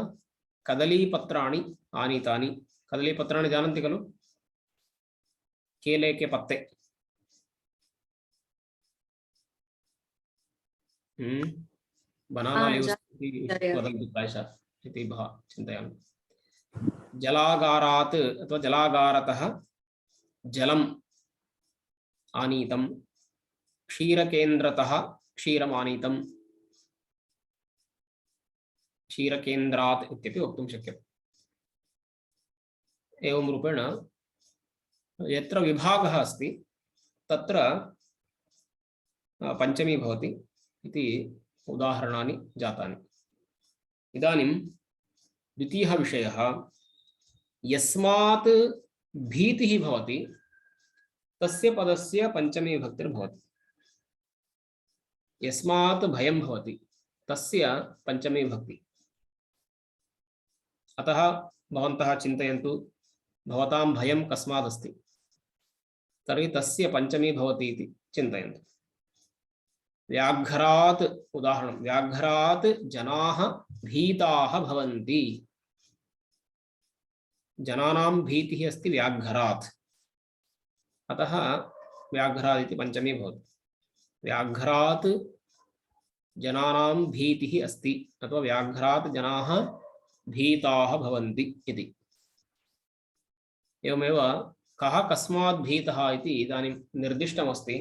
कदलीपत्राणि आनीतानि। कदलीपत्राणि जानन्ति खलु? केले के पत्ते। बनाना लीव्स वदन्ति प्रायशः इति चिन्तयामि। जलागारात् अथवा जलागारतः जलम् आनीतं। क्षीरकेन्द्रतः क्षीरम् आनीतं। क्षीरकेन्द्रात् इत्यपि वक्तुं शक्यते। एवं रूपेण यत्र विभागः अस्ति तत्र पञ्चमी भवति इति उदाहरणानि जातानि। इदानीं द्वितीयः विषयः, यस्मात् भीतिः भवति तस्य पदस्य पञ्चमी विभक्तिर्भवति। यस्मात् भयं भवति तस्य पञ्चमी विभक्ति। अतः भवन्तः चिन्तयन्तु भवतां भयं कस्मात् अस्ति, तर्हि तस्य पञ्चमी भवति इति चिन्तयन्तु। व्याघ्रात् उदाहरणं, व्याघ्रात् जनाः भीताः भवन्ति। जनानां भीतिः अस्ति व्याघ्रात्, अतः व्याघ्रात् इति पञ्चमी भवति। व्याघ्रात् जनानां भीतिः अस्ति अथवा व्याघ्रात् जनाः भीताः भवन्ति इति। एवमेव कः कस्मात् भीतः इति इदानीं निर्दिष्टमस्ति,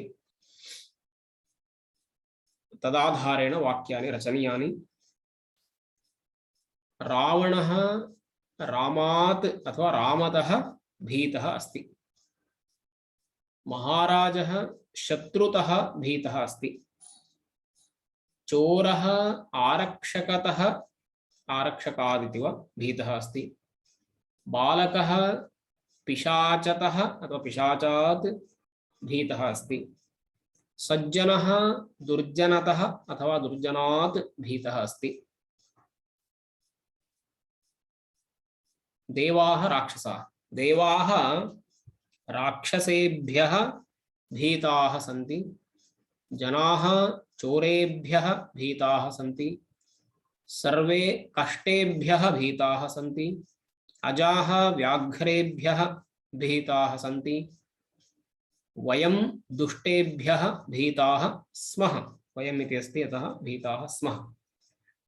तदाधारेण वाक्यानि रचनीयानि। रावणः रामात् अथवा रामतः भीतः अस्ति। महाराजः शत्रुतः भीतः अस्ति। चोरः आरक्षकतः आरक्षकादिति वा भीतः अस्ति। बालकः पिशाचतः अथवा पिशाचात् भीतः अस्ति। सज्जनः दुर्जनतः अथवा दुर्जनात् भीतः अस्ति। देवाः राक्षसाः, देवाः राक्षसेभ्यः भीताः सन्ति। जनाः चोरेभ्यः भीताः सन्ति। सर्वे कष्टेभ्यः भीताः सन्ति। अजाः व्याघ्रेभ्यः भीताः सन्ति। वयं दुष्टेभ्यः भीताः स्मः। वयम् इति अस्ति, अतः भीताः स्मः।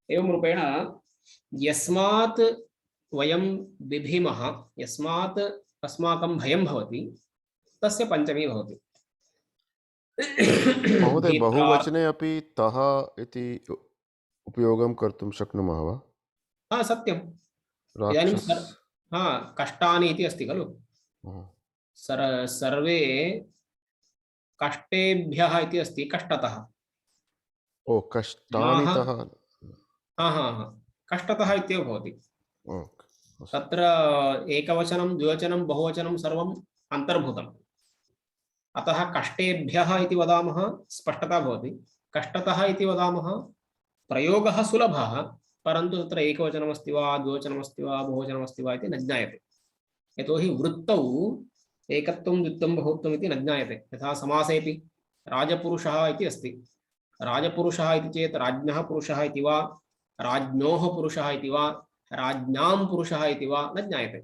एवं रूपेण यस्मात् वयं बिभीमः, यस्मात् अस्माकं भयं भवति तस्य पञ्चमी भवति। महोदय, बहुवचने अपि तः इति उपयोगं कर्तुं शक्नुमः वा? हाँ, सत्यम्। इदानीं कष्टानि इति अस्ति खलु? सर्वे कष्टेभ्यः इति अस्ति, कष्टतः। ओ, कष्टानितः। कष्टतः इत्येव भवति। तत्र एकवचनं द्विवचनं बहुवचनं सर्वम् अन्तर्भूतम्। अतः कष्टेभ्यः इति वदामः स्पष्टता भवति। कष्टतः इति वदामः प्रयोगः सुलभः, परन्तु तत्र एकवचनमस्ति वा द्विवचनमस्ति वा बहुवचनमस्ति वा इति न ज्ञायते। यतोहि वृत्तौ एकत्वं द्वित्वं बहुत्वम् इति न ज्ञायते। यथा समासेपि राजपुरुषः इति अस्ति। राजपुरुषः इति चेत् राज्ञः पुरुषः इति वा राज्ञोः पुरुषः इति वा राज्ञां पुरुषः इति वा न ज्ञायते।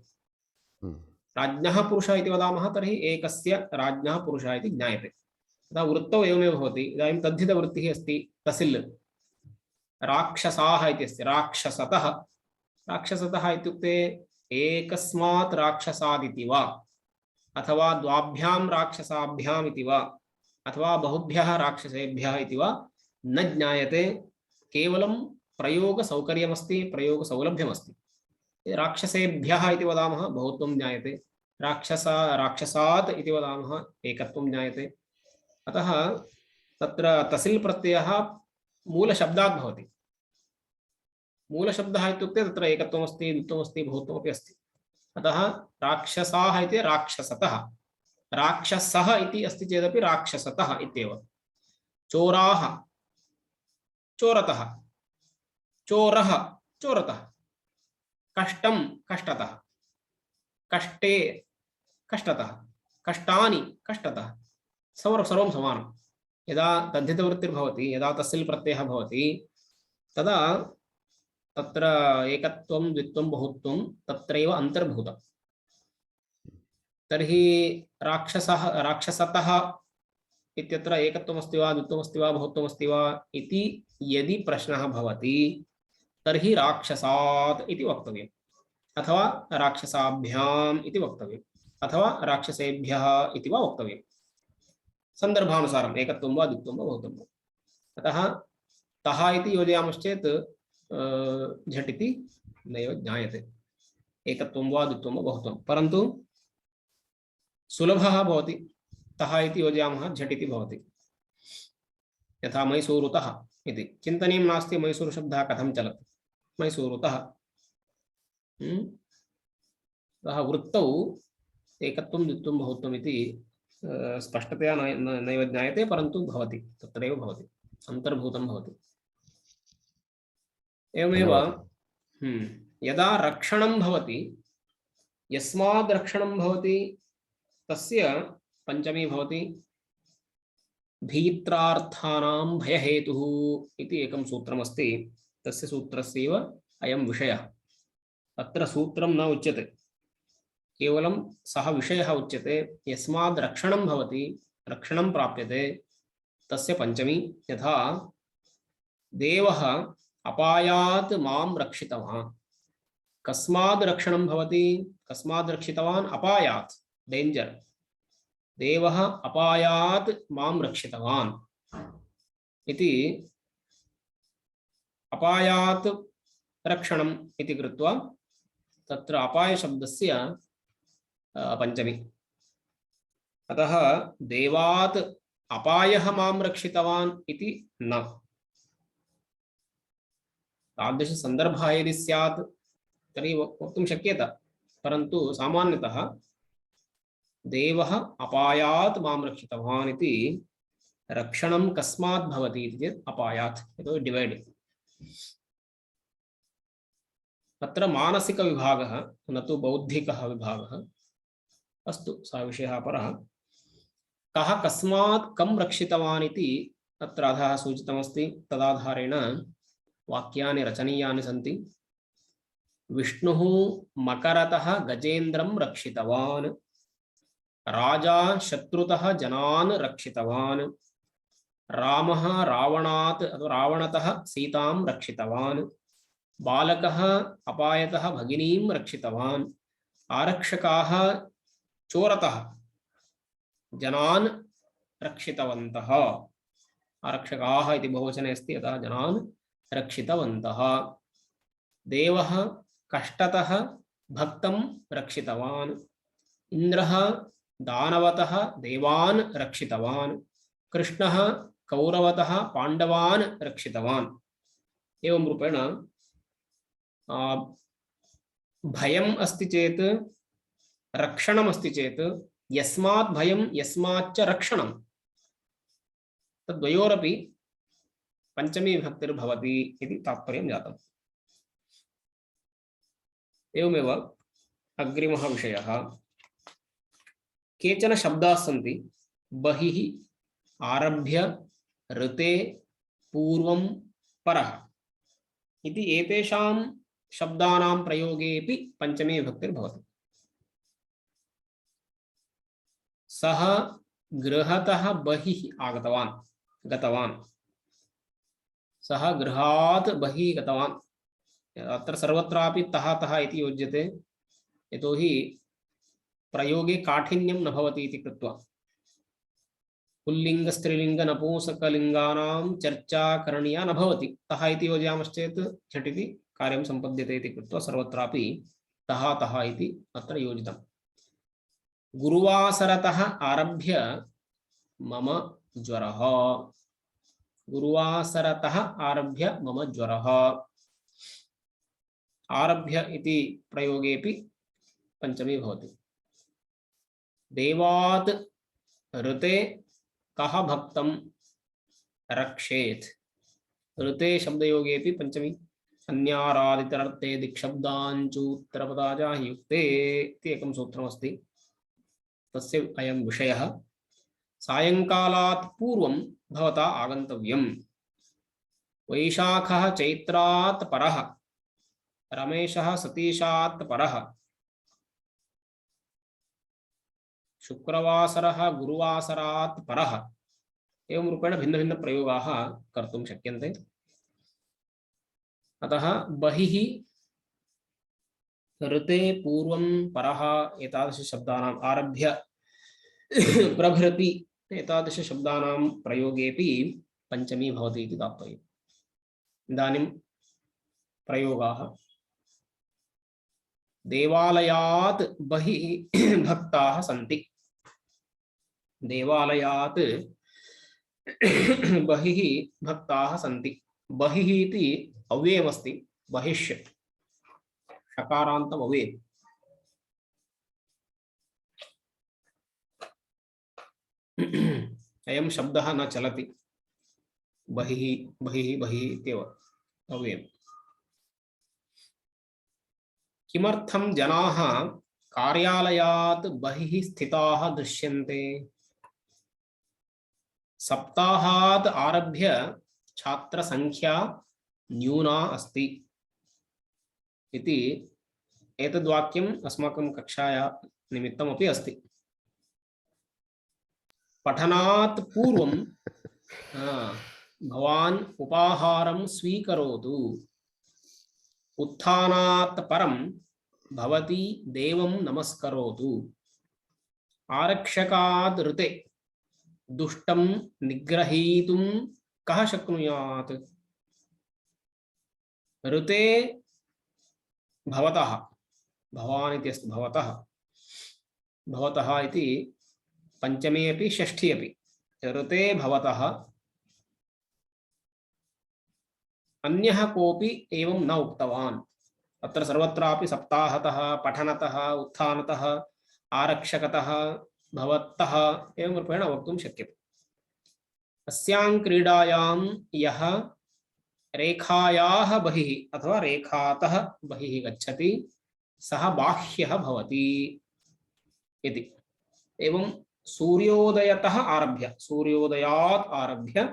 राज्ञः पुरुषः इति वदामः तर्हि एकस्य राज्ञः पुरुषः इति ज्ञायते। तथा वृत्तौ एवमेव भवति। इदानीं तद्धितवृत्तिः अस्ति तसिल्। राक्षसाः इति अस्ति, राक्षसतः। राक्षसतः इत्युक्ते एकस्मात् राक्षसादिति वा अथवा द्वाभ्यां राक्षसाभ्याम् इति वा अथवा बहुभ्यः राक्षसेभ्यः इति वा न ज्ञायते। केवलं प्रयोगसौकर्यमस्ति, प्रयोगसौलभ्यमस्ति। राक्षसेभ्यः इति वदामः बहुत्वं ज्ञायते, राक्षसात् इति वदामः एकत्वं ज्ञायते। अतः तत्र तसिल् प्रत्ययः मूलशब्दात् भवति। मूलशब्दः इत्युक्ते तत्र एकत्वमस्ति, द्वित्वमस्ति, बहुत्वमपि अस्ति। अतः राक्षसाः इति राक्षसतः, राक्षसः इति अस्ति चेदपि राक्षसतः इत्येव। चोराः चोरतः, चोरः चोरतः, कष्टं कष्टतः, कष्टे कष्टतः, कष्टानि कष्टतः, सर्वं समानं। यदा तद्धितवृत्तिर्भवति, यदा तस्सिल् प्रत्ययः भवति तदा तत्र एकत्वं द्वित्वं बहुत्वं तत्रैव अन्तर्भूतम्। तर्हि राक्षसः राक्षसतः इत्यत्र एकत्वमस्ति वा, द्वित्वमस्ति वा, बहुत्वमस्ति वा इति यदि प्रश्नः भवति तर्हि राक्षसात् इति वक्तव्यम्, अथवा राक्षसाभ्याम् इति वक्तव्यम्, अथवा राक्षसेभ्यः इति वा वक्तव्यम्, सन्दर्भानुसारम् एकत्वं वा द्वित्वं वा बहुत्वं वा। अतः तः इति योजयामश्चेत् झटिति नैव ज्ञायते एकत्वं वा द्वित्वं वा बहुत्वं, परन्तु सुलभः भवति। तः इति योजयामः झटिति भवति। यथा मैसूरुतः इति चिन्तनीयं नास्ति, मैसूरुशब्दः कथं चलति, मैसूरुतः। अतः वृत्तौ एकत्वं द्वित्वं बहुत्वम् इति स्पष्टतया नैव ज्ञायते, परन्तु भवति, तत्रैव भवति, अन्तर्भूतं भवति। एवमेव यदा रक्षणं भवति, यस्माद् रक्षणं भवति तस्य पंचमी भवति। भीत्रार्थानां भयहेतुः इति एकं सूत्रमस्ति, तस्य सूत्रस्यैव अयं विषयः। अत्र सूत्रं न उच्यते, केवलं सः विषयः उच्यते। यस्माद् रक्षणं भवति, रक्षणं प्राप्यते, तस्य पंचमी। यथा देवः अपायात् मां रक्षितवान्, कस्माद् रक्षणं भवति, कस्माद् रक्षितवान्, अपायात्, डेंजर। देवः अपायात् मां रक्षितवान् इति अपायात् रक्षणम् इति कृत्वा तत्र अपाय शब्दस्य पंचमी। अतः देवात् अपायः मां रक्षितवान् इति न। तादृशसन्दर्भः यदि स्यात् तर्हि वक्तुं शक्येत, परन्तु सामान्यतः देवः अपायात् मां रक्षितवान् इति रक्षणं कस्मात् भवति इति चेत् अपायात्, यतो डिवैड। अत्र मानसिकविभागः न तु बौद्धिकः विभागः। अस्तु, सः विषयः अपरः। कः कस्मात् कं रक्षितवान् इति अत्र अधः सूचितमस्ति। तदाधारेण वाक्यानि रचनीयानि सन्ति। विष्णुः मकरतः गजेन्द्रं रक्षितवान्, राजा शत्रुतः जनान् रक्षितवान्, रामः रावणात् रावणतः सीतां रक्षितवान्, बालकः अपायतः भगिनीं रक्षितवान्, आरक्षकाः चोरतः जनान् रक्षितवन्तः। आरक्षकाः इति बहुवचने अस्ति, अतः जनान् रक्षितवन्तः। देवः कष्टतः भक्तं रक्षितवान्, इन्द्रः दानवतः देवान् रक्षितवान्, कृष्णः कौरवतः पाण्डवान् रक्षितवान्। एवं रूपेण भयम् अस्ति चेत्, रक्षणम् अस्ति चेत्, यस्मात् भयं यस्माच्च रक्षणं, तद्वयोरपि पंचमी विभक्तिर्भवति इति तात्पर्यं जातम्। एवमेव अग्रिमः विषयः। केचन शब्दाः सन्ति बहिः आरभ्य ऋते पूर्वं परः इति। एतेषां शब्दानां प्रयोगेऽपि पंचमी विभक्तिर्भवति। सः गृहतः बहिः आगतवान्, गतवान्, सः गृहात् बहिः गतवान्। अत्र सर्वत्रापि तः तः इति योज्यते, यतोहि प्रयोगे काठिन्यं न भवति इति कृत्वा। पुल्लिंग स्त्रीलिंग नपुंसकलिंगानां चर्चा करणीया न भवति। तः इति योजयामश्चेत् झटिति कार्यं सम्पद्यते इति कृत्वा सर्वत्रापि तः तः इति अत्र योजितम्। गुरुवासरतः आरभ्य मम ज्वरः। गुरुवासरतः आरभ्य मम ज्वरः। आरभ्य इति प्रयोगेपि पंचमी भवति। देवात् ऋते कः भक्तं रक्षेत्। ऋते शब्दयोगेपि पंचमी। अन्यारादितरर्थे दिक्शब्दाञ्चूत्तरपदाजा युक्ते इति एकं सूत्रमस्ति। तस्य अयं विषयः। सायंकालात् पूर्वं भवता आगन्तव्यम्। वैशाखः चैत्रात् परः। रमेशः सतीशात् परः। शुक्रवासरः गुरुवासरात् परः। एवं रूपेण भिन्न भिन्न प्रयोगाः कर्तुं शक्यन्ते। अतः बहिः ऋते पूर्वं परः एतादृश शब्दानाम् आरभ्य प्रभृति एतादृश शब्दानां प्रयोगेपि पंचमी भवति इति तात्पर्यम्। इदानीं प्रयोगाः। देवालयात् बहिः भक्ताः सन्ति। देवालयात् बहिः भक्ताः सन्ति। बहिः इति अव्ययमस्ति। बहिष् षकारान्तम् अव्ययम्। अयं शब्दः न चलति। बहिः बहिः बहिः इत्येव अव्ययम्। किमर्थं जनाः कार्यालयात् बहिः स्थिताः दृश्यन्ते। सप्ताहात् आरभ्य छात्रसंख्या न्यूना अस्ति इति एतद्वाक्यम् अस्माकं कक्षाया निमित्तमपि अस्ति। पठनात् पूर्वं भवान् उपाहारं स्वीकरोतु। उत्थानात् परं भवती देवं नमस्करोतु। आरक्षकात् ऋते दुष्टं निग्रहीतुं कः शक्नुयात्। ऋते भवतः भवान् इति अस्ति। भवतः भवतः इति पंचमी अपि षष्ठी अपि। ऋते भवतः अन्यः कोऽपि एवं न उक्तवान्। अत्र सर्वत्रापि सप्ताहतः पठनतः उत्थानतः आरक्षकतः भवतः एवं रूपेण वक्तुं शक्यते। अस्यां क्रीडायां यः रेखायाः बहिः अथवा रेखातः बहिः गच्छति सः बाह्यः भवति इति। एवं सूर्योदयतः आरभ्य सूर्योदयात् आरभ्य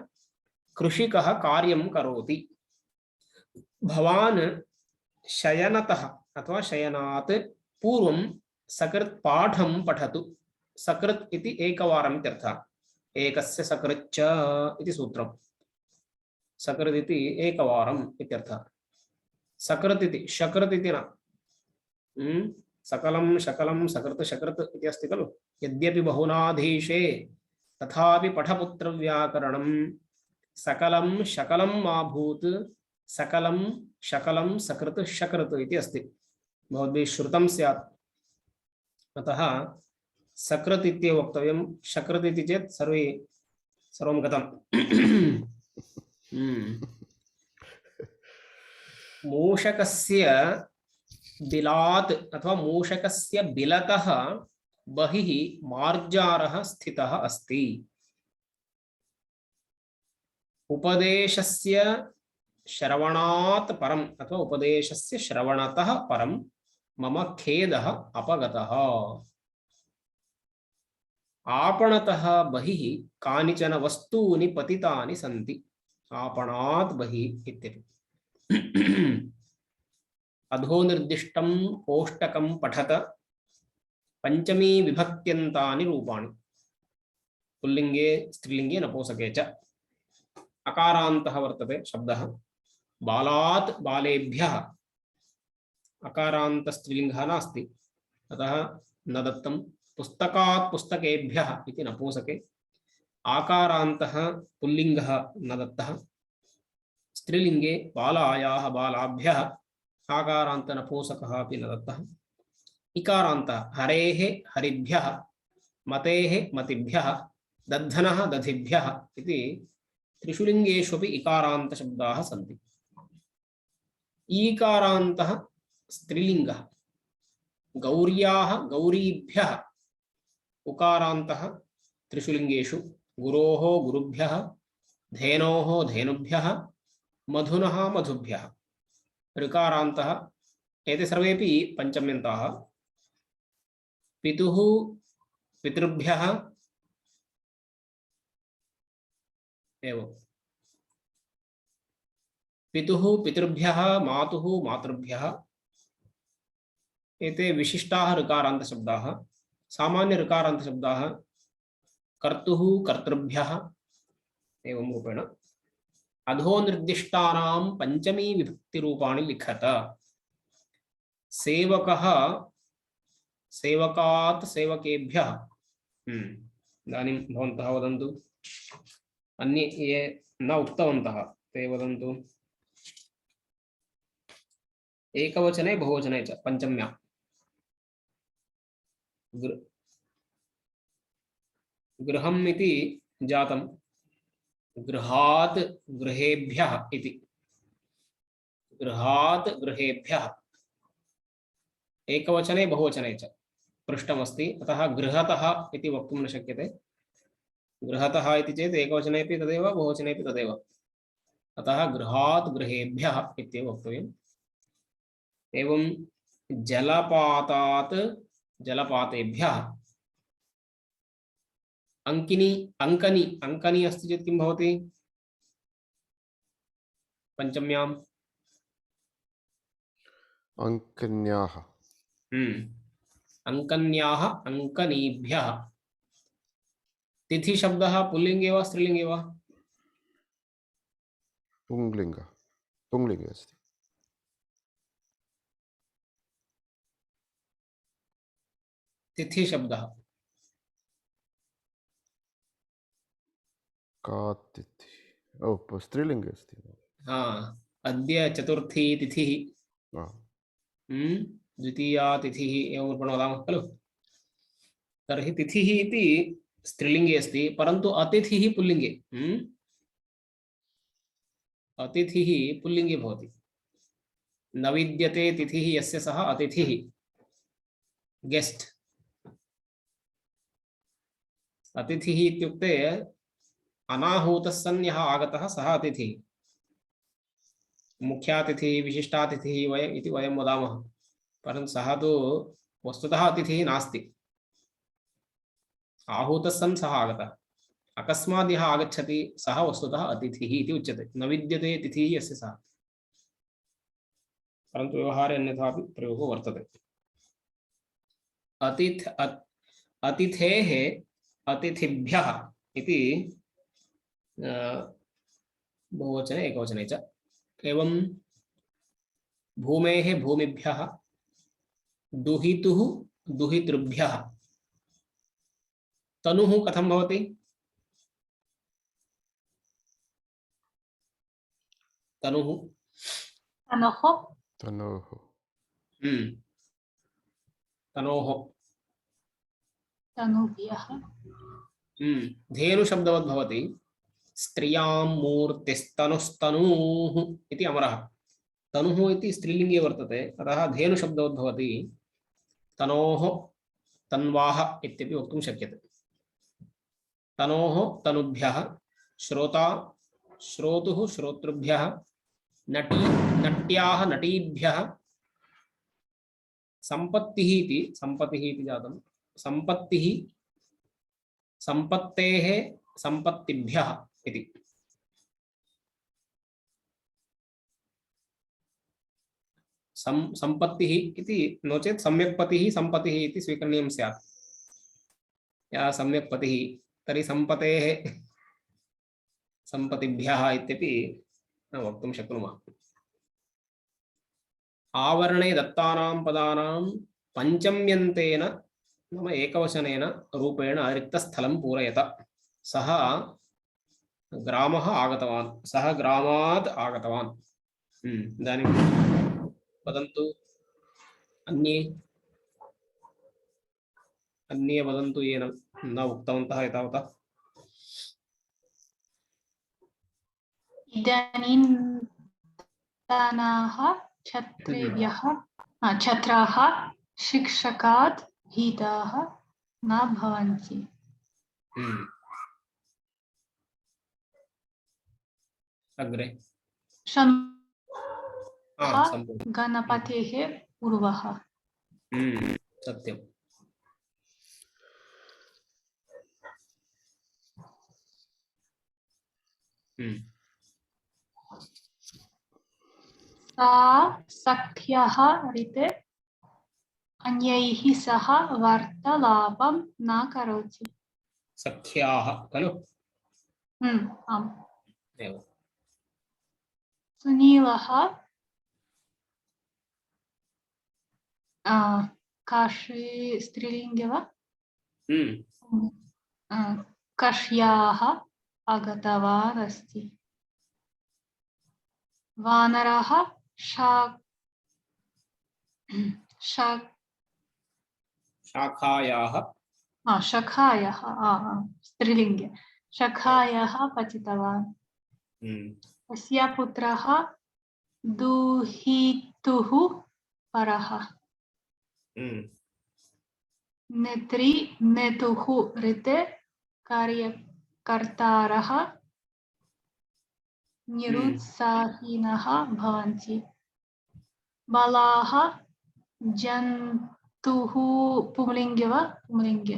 कृषिकः कार्यं करोति। भवान् शयनतः अथवा शयनात् पूर्वं सकृत् पाठं पठतु। सकृत् इति एकवारम् इत्यर्थः। एकस्य सकृच्च इति सूत्रम्। सकृत् इति एकवारम् इत्यर्थः। सकृत् इति शकृत् इति न। सकलं शकलं सकृत् शकृत् इति अस्ति खलु। यद्यपि बहुनाधीशे तथापि पठपुत्रव्याकरणं सकलं शकलं मा भूत् सकलं शकलं सकृत् शकृत् इति अस्ति। भवद्भिः श्रुतं स्यात्। अतः सकृत् इत्येव वक्तव्यं। शकृत् इति चेत् सर्वं गतम्। मूषकस्य बिलात् अथवा मूषकस्य बिलतः बहिः मार्जारः स्थितः अस्ति। उपदेशस्य श्रवणात् परम् अथवा उपदेशस्य श्रवणतः परं मम खेदः अपगतः। आपणतः बहिः कानिचन वस्तूनि पतितानि सन्ति। आपणात् बहिः इत्यपि। अधोनिर्दिष्टं कोष्टकं पठत। पंचमी विभक्त्यन्तानि रूपाणि। पुल्लिंगे स्त्रीलिंगे नपुंसके च। अकारान्तः वर्तते शब्दः। बालात् बालेभ्यः। अकारान्त स्त्रीलिंगः नास्ति अतः न दत्तं। पुस्तकात् पुस्तकेभ्यः इति नपुंसके। आकारान्तः पुल्लिङ्गः न दत्तः। स्त्रीलिङ्गे बालायाः बालाभ्यः आकारान्तनपुंसकः अपि न दत्तः। इकारान्तः हरेः हरिभ्यः मतेः मतिभ्यः दद्धनः दधिभ्यः इति त्रिषु लिङ्गेष्वपि इकारान्तशब्दाः सन्ति। ईकारान्तः स्त्रीलिङ्गः गौर्याः गौरीभ्यः उकारान्तः त्रिषु लिङ्गेषु गुरोः गुरुभ्यः धेनोः धेनुभ्यः मधुनः मधुभ्यः। ऋकारान्तः एते सर्वेपि पञ्चम्यन्ताः पितुः पितृभ्यः एवं पितुः पितृभ्यः मातुः मातृभ्यः एते विशिष्टाः ऋकारान्तशब्दाः। सामान्य ऋकारान्तशब्दाः कर्तुः कर्तृभ्यः एवं रूपेण अधोनिर्दिष्टानां पञ्चमी विभक्तिरूपाणि लिखत। सेवकः सेवकात् सेवकेभ्यः। इदानीं भवन्तः वदन्तु, अन्ये ये न उक्तवन्तः ते वदन्तु। एकवचने बहुवचने च पञ्चम्यां गृहम् इति जातं गृहात् गृहेभ्यः इति। गृहात् गृहेभ्यः एकवचने बहुवचने च पृष्टमस्ति, अतः गृहतः इति वक्तुं न शक्यते। गृहतः इति चेत् एकवचनेपि तदेव बहुवचनेपि तदेव, अतः गृहात् गृहेभ्यः इत्येव वक्तव्यम्। एवं जलपातात् जलपातेभ्यः। अंकिनी अंकनी अंकनी अस्ति चेत् किं भवति पञ्चम्याम्? अंकन्याः। अंकन्याः अंकनीभ्यः। तिथि शब्दः पुल्लिङ्गे वा स्त्रीलिङ्गे वा? पुंलिङ्गे अस्ति। तिथि शब्दः का तिथि? ओ स्त्रीलिङ्गे अस्ति। अद्य चतुर्थी तिथिः, द्वितीया तिथिः एवं रूपेण वदामः खलु। तर्हि तिथिः इति स्त्रीलिङ्गे अस्ति, परन्तु अतिथिः पुल्लिङ्गे। अतिथिः पुल्लिङ्गे भवति। न विद्यते तिथिः यस्य सः अतिथिः, गेस्ट। अतिथिः इत्युक्ते अनाहूतः सन् यः आगतः सः अतिथिः। मुख्यातिथिः विशिष्टातिथिः इति वयं वदामः, परन्तु सः तु वस्तुतः अतिथिः नास्ति। आहूतः सन् सः आगतः, अकस्मात् यः आगच्छति सः वस्तुतः अतिथिः इति उच्यते। न विद्यते तिथिः यस्य सः, परन्तु व्यवहारे अन्यथापि प्रयोगो वर्तते। अतिथेः अतिथिभ्यः इति बहुवचने एकवचने च। एवं भूमेः भूमिभ्यः दुहितुः दुहितृभ्यः। तनुः कथं भवति? तनुः तनोः तनोः तनुभ्यः। धेनु शब्दवत् भवति। स्त्रियां मूर्तिस्तनुस्तनूः इति अमरः। तनुः इति स्त्रीलिङ्गे वर्तते, अतः धेनु शब्दवत् भवति। तनोः तन्वाः इत्यपि वक्तुं शक्यते। तनोः तनुभ्यः। श्रोता श्रोतुः श्रोतृभ्यः। नटी नट्याः नटीभ्यः। सम्पत्तिः इति जातं। सम्पत्तिः सम्पत्तेः सम्पत्तिभ्यः इति। सम्पत्तिः इति नो चेत् सम्यक् पतिः सम्पत्तिः इति स्वीकरणीयं स्यात्। या सम्यक् पतिः तर्हि सम्पतेः सम्पत्तिभ्यः इत्यपि वक्तुं शक्नुमः। आवरणे दत्तानां पदानां पञ्चम्यन्तेन नाम एकवचनेन रूपेण रिक्तस्थलं पूरयत। सः ग्रामः आगतवान्, सः ग्रामात् आगतवान्। इदानीं वदन्तु अन्ये, अन्ये वदन्तु येन न उक्तवन्तः एतावता। इदानीन्तनाः छात्राः शिक्षकात् भीताः न भवन्ति। अग्रे गणपतेः पूर्वः। सत्यम्। सा सख्यः ऋते अन्यैः सह वार्तालापं न करोति। सख्याः खलु? आम्। एवं। सुनीलः काशी स्त्रीलिङ्गे वा? कक्ष्याः आगतवान् अस्ति। वानरः शाखायाः स्त्रीलिङ्गे शाखायाः पतितवान्। तस्य पुत्रः दुहितुः परः। नेतुः ऋते कार्यकर्तारः निरुत्साहिनः भवन्ति। बालाः जन्तुः पुंलिङ्गे वा? पुंलिङ्गे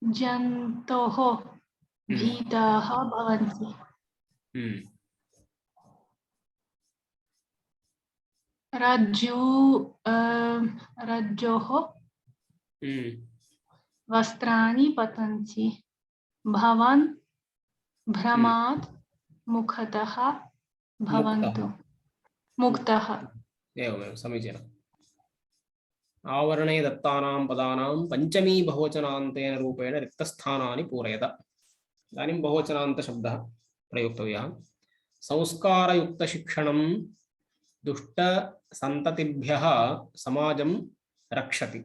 जन्तोः भीताः भवन्ति। रज्जोः वस्त्राणि पतन्ति। भवान् भ्रमात् मुक्तः भवन्तु। मुक्तः। एवमेव समीचीनम्। आवरणे दत्तानां पदानां पञ्चमी बहुवचनान्तेन रूपेण रिक्तस्थानानि पूरयत। इदानीं बहुवचनान्तशब्दः प्रयोक्तव्यः। संस्कारयुक्तशिक्षणं दुष्टसन्ततिभ्यः समाजं रक्षति।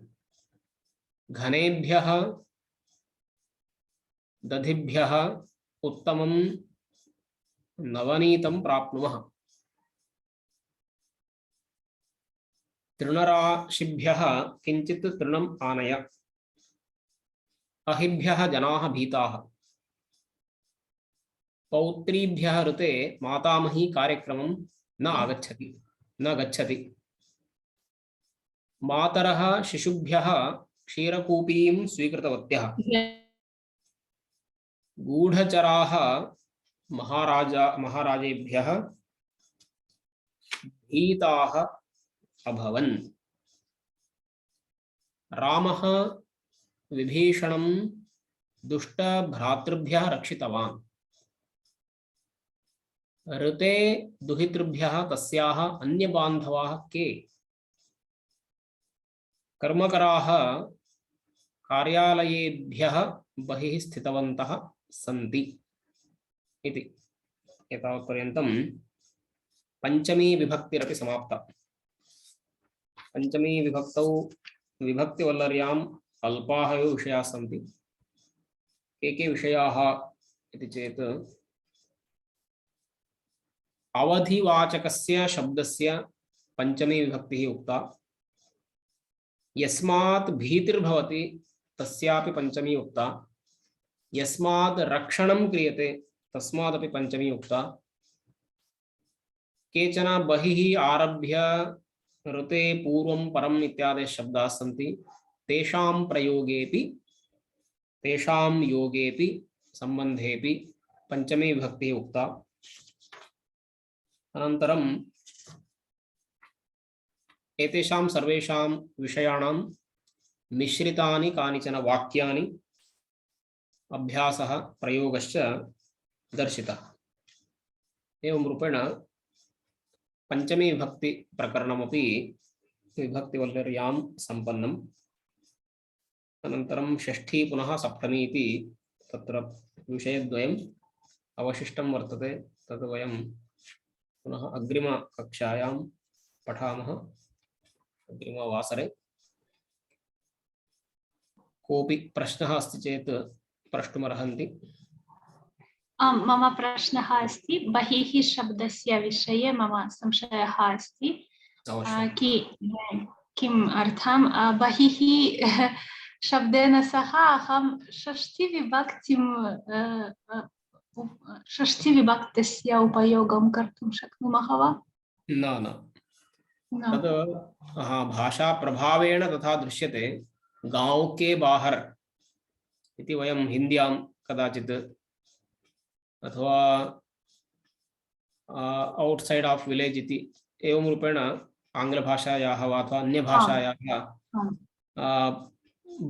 घनेभ्यः दधिभ्यः उत्तमं नवनीतं प्राप्नुमः। तृणराशिभ्यः किञ्चित् तृणम् आनय। अहिभ्यः जनाः भीताः। पौत्रीभ्यः ऋते मातामही कार्यक्रमं न गच्छति। मातरः शिशुभ्यः क्षीरकूपीं स्वीकृतवत्यः। गूढचराः महाराजेभ्यः भीताः अभवन्। रामः विभीषणं दुष्टभ्रातृभ्यः रक्षितवान्। ऋते दुहितृभ्यः तस्याः अन्यबान्धवाः के? कर्मकराः कार्यालयेभ्यः बहिः स्थितवन्तः सन्ति। इति एतावत्पर्यन्तं पञ्चमी विभक्तिरपि समाप्ता। पञ्चमी विभक्तौ विभक्तिवल्लर्याम् अल्पाः एव विषयाः सन्ति। के विषयाः इति चेत् अवधिवाचकस्य शब्दस्य पञ्चमी विभक्तिः उक्ता। यस्मात् भीतिर्भवति तस्यापि पञ्चमी उक्ता। यस्मात् रक्षणं क्रियते तस्मादपि पञ्चमी उक्ता। केचन बहिः आरभ्य ऋते पूर्वं परम् इत्यादि शब्दाः सन्ति। तेषां प्रयोगेपि तेषां योगेपि सम्बन्धेपि पञ्चमी विभक्तिः उक्ता। अनन्तरं एतेषां सर्वेषां विषयाणां मिश्रितानि कानिचन वाक्यानि अभ्यासः प्रयोगश्च दर्शितः। एवं रूपेण पञ्चमी विभक्ति प्रकरणमपि विभक्तिवल्लर्यां सम्पन्नम्। अनन्तरं षष्ठी पुनः सप्तमी इति तत्र विषयद्वयम् अवशिष्टं वर्तते, तद् वयं पुनः अग्रिमकक्षायां पठामः, अग्रिमवासरे। कोऽपि प्रश्नः अस्ति चेत् प्रष्टुमर्हन्ति। मम प्रश्नः अस्ति, बहिः शब्दस्य विषये मम संशयः अस्ति। अवश्यम्। किम् अर्थं बहिः शब्देन सह अहं षष्ठीविभक्तस्य उपयोगं कर्तुं शक्नुमः वा? न तद् भाषा प्रभावेण तथा दृश्यते। गांव के बाहर इति वयं हिन्द्यां कदाचित् अथवा औट्सैड् आफ् विलेज् इति एवं रूपेण आङ्ग्लभाषायाः वा अथवा अन्यभाषायाः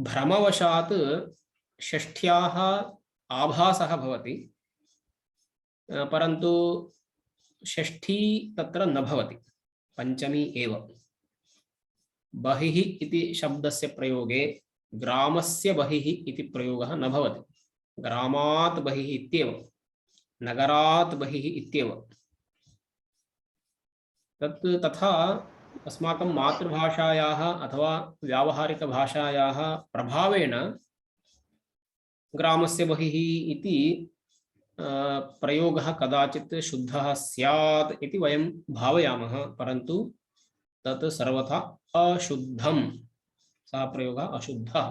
भ्रमवशात् षष्ठ्याः आभासः भवति, परन्तु षष्ठी तत्र न भवति, पञ्चमी एव। बहिः इति शब्दस्य प्रयोगे ग्रामस्य बहिः इति प्रयोगः न भवति, ग्रामात् बहिः इत्येव, नगरात् बहिः इत्येव। तत् तथा अस्माकं मातृभाषायाः अथवा व्यावहारिकभाषायाः प्रभावेण ग्रामस्य बहिः इति प्रयोगः कदाचित् शुद्धः स्यात् इति वयं भावयामः, परन्तु तत् सर्वथा अशुद्धं, सः प्रयोगः अशुद्धः,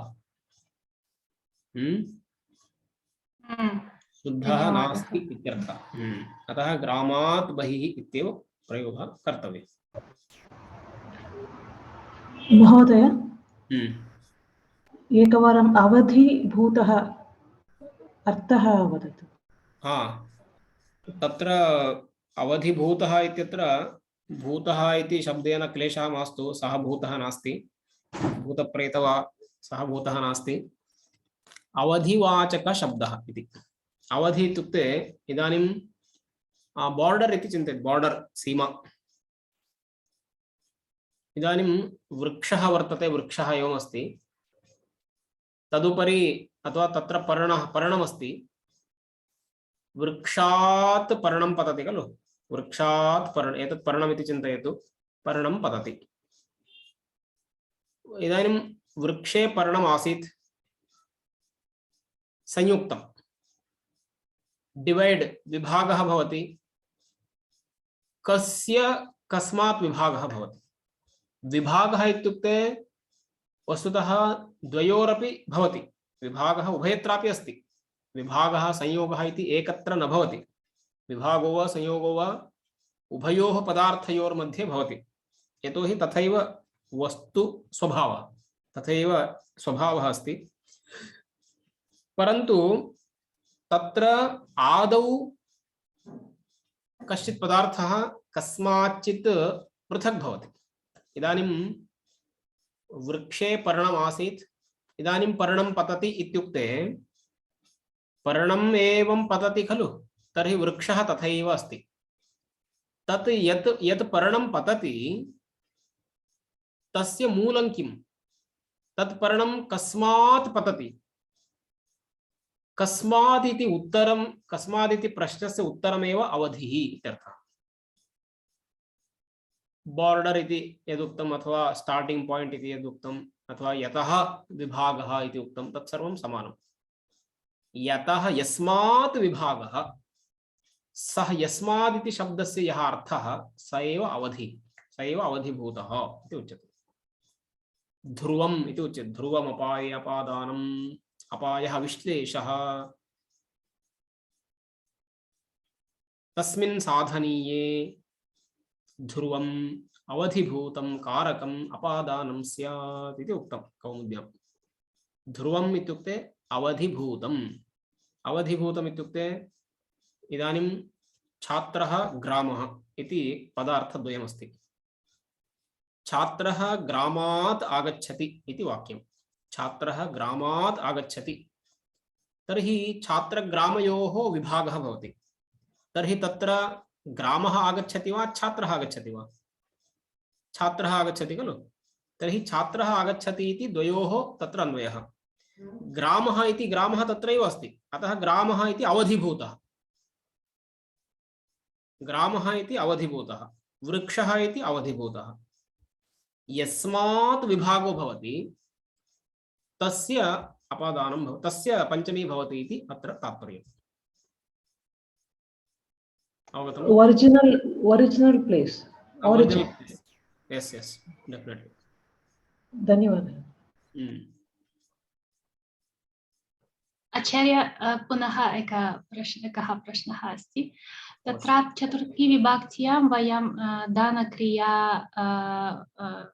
शुद्धः नास्ति इत्यर्थः। अतः ग्रामात् बहिः इत्येव प्रयोगः कर्तव्यः। महोदय, एकवारम् अवधिभूतः अर्थः वदतु। तत्र अवधिभूतः इत्यत्र भूतः इति शब्देन क्लेशः मास्तु, सः भूतः नास्ति, भूतप्रेतवा सः भूतः नास्ति, अवधिवाचक शब्दः इति। अवधि इत्युक्ते इदानीं बॉर्डर इति चिन्तयतु, बॉर्डर सीमा। इदानीं वृक्षः वर्तते, वृक्षः एवमस्ति, तदुपरि अथवा तत्र पर्णमस्ति, वृक्षात् पर्णं पतति खलु, वृक्षात् पर्ण, एतत् पर्णमिति चिन्तयतु, पर्णं पतति। इदानीं वृक्षे पर्णम् आसीत्, संयुक्तं, डिवैड विभागः भवति, कस्मात् विभागः भवति? विभागः इत्युक्ते वस्तुतः द्वयोरपि भवति, विभागः उभयत्रापि अस्ति। विभागः संयोगः इति एकत्र न भवति, विभागो वा संयोगो वा उभयोः पदार्थयोर्मध्ये भवति, यतोहि तथैव वस्तु स्वभावः, तथैव स्वभावः अस्ति। परन्तु तत्र आदौ कश्चित् पदार्थः कस्माच्चित् पृथक् भवति। इदानीं वृक्षे पर्णम् आसीत्, इदानीं पर्णं पतति इत्युक्ते पर्णम् एवं पतति खलु, तर्हि वृक्षः तथैव अस्ति। तत् यत् पर्णं पतति तस्य मूलं किं? तत् पर्णं कस्मात् पतति? कस्मादिति उत्तरं, कस्मादिति प्रश्नस्य उत्तरमेव अवधिः इत्यर्थः। बॉर्डर इति यदुक्तम् अथवा स्टार्टिंग पॉइंट इति यदुक्तम् अथवा यतः विभागः इति उक्तं, तत्सर्वं समानम्। यतः यस्मात् विभागः, सः यस्मादिति शब्दस्य यः अर्थः स एव अवधि, स एव अवधिभूतः इति उच्यते। ध्रुवम् इति उच्यते, ध्रुवमपाये अपादानम्, अपायः विश्लेषः, तस्मिन् साधनीये ध्रुवम् अवधिभूतं कारकम् अपादानं स्यात् इति उक्तं कौमुद्यां। ध्रुवम् इत्युक्ते अवधिभूतम्, अवधिभूतम् इत्युक्ते इदानीं छात्रः ग्रामः इति पदार्थद्वयमस्ति। छात्रः ग्रामात् आगच्छति इति वाक्यं, छात्रः ग्रामात् आगच्छति, तर्हि छात्रग्रामयोः विभागः भवति। तर्हि तत्र ग्रामः आगच्छति वा छात्रः आगच्छति वा? छात्रः आगच्छति खलु, तर्हि छात्रः आगच्छति इति द्वयोः तत्र अन्वयः। ग्रामः इति ग्रामः तत्रैव अस्ति, अतः ग्रामः इति अवधिभूतः, ग्रामः इति अवधिभूतः, वृक्षः इति अवधिभूतः। यस्मात् विभागो भवति तस्य अपादानं भवति, तस्य पञ्चमी भवति इति अत्र तात्पर्यम्। अवगतम्? Original place, Original origin. place. Yes, yes, definitely. धन्यवादः। आचार्य पुनः एकः प्रश्नः अस्ति। तत्र चतुर्थी विभक्त्यां वयं दानक्रिया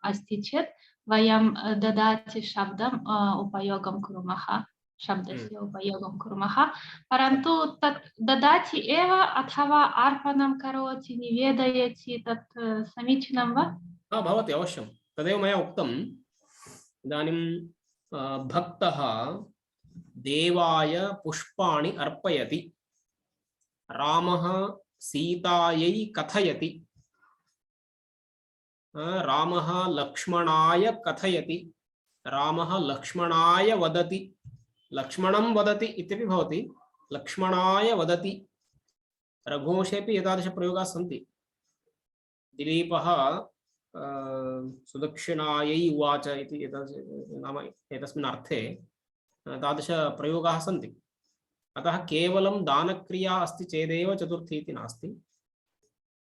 अस्ति चेत् वयं ददाति शब्दम् उपयोगं कुर्मः, शब्दस्य उपयोगं कुर्मः, परन्तु तत् ददाति एव अथवा अर्पणं करोति, निवेदयति, तत् समीचीनं वा? भवति, अवश्यं तदेव मया उक्तम्। इदानीं भक्तः देवाय पुष्पाणि अर्पयति, रामः सीतायै कथयति, रामः लक्ष्मणाय कथयति, रामः लक्ष्मणाय वदति, लक्ष्मणं वदति इत्यपि भवति, लक्ष्मणाय वदति। रघुवंशेऽपि एतादृशप्रयोगाः सन्ति। दिलीपः सुदक्षिणायै उवाच इति नाम एतस्मिन् अर्थे तादृशप्रयोगाः सन्ति। अतः केवलं दानक्रिया अस्ति चेदेव चतुर्थी इति नास्ति।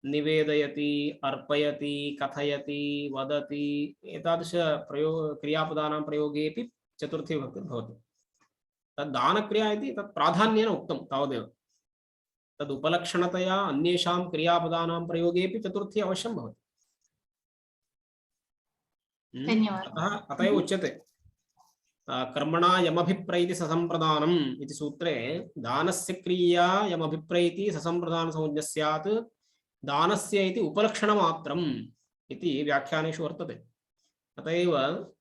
निवेदयति, अर्पयति, कथयति, वदति, एतादृश क्रियापदानां प्रयोगेऽपि चतुर्थी विभक्तिर्भवति। तद् दानक्रिया इति तत् प्राधान्येन उक्तं तावदेव। तद् उपलक्षणतया अन्येषां क्रियापदानां प्रयोगेऽपि चतुर्थी अवश्यं भवति। धन्यवादः। अतः एव उच्यते कर्मणा यमभिप्रैति ससम्प्रदानम् इति सूत्रे दानस्य क्रिया यमभिप्रैति ससम्प्रदानसंज्ञा स्यात्, दानस्य इति उपलक्षणमात्रम् इति व्याख्यानेषु वर्तते। अत एव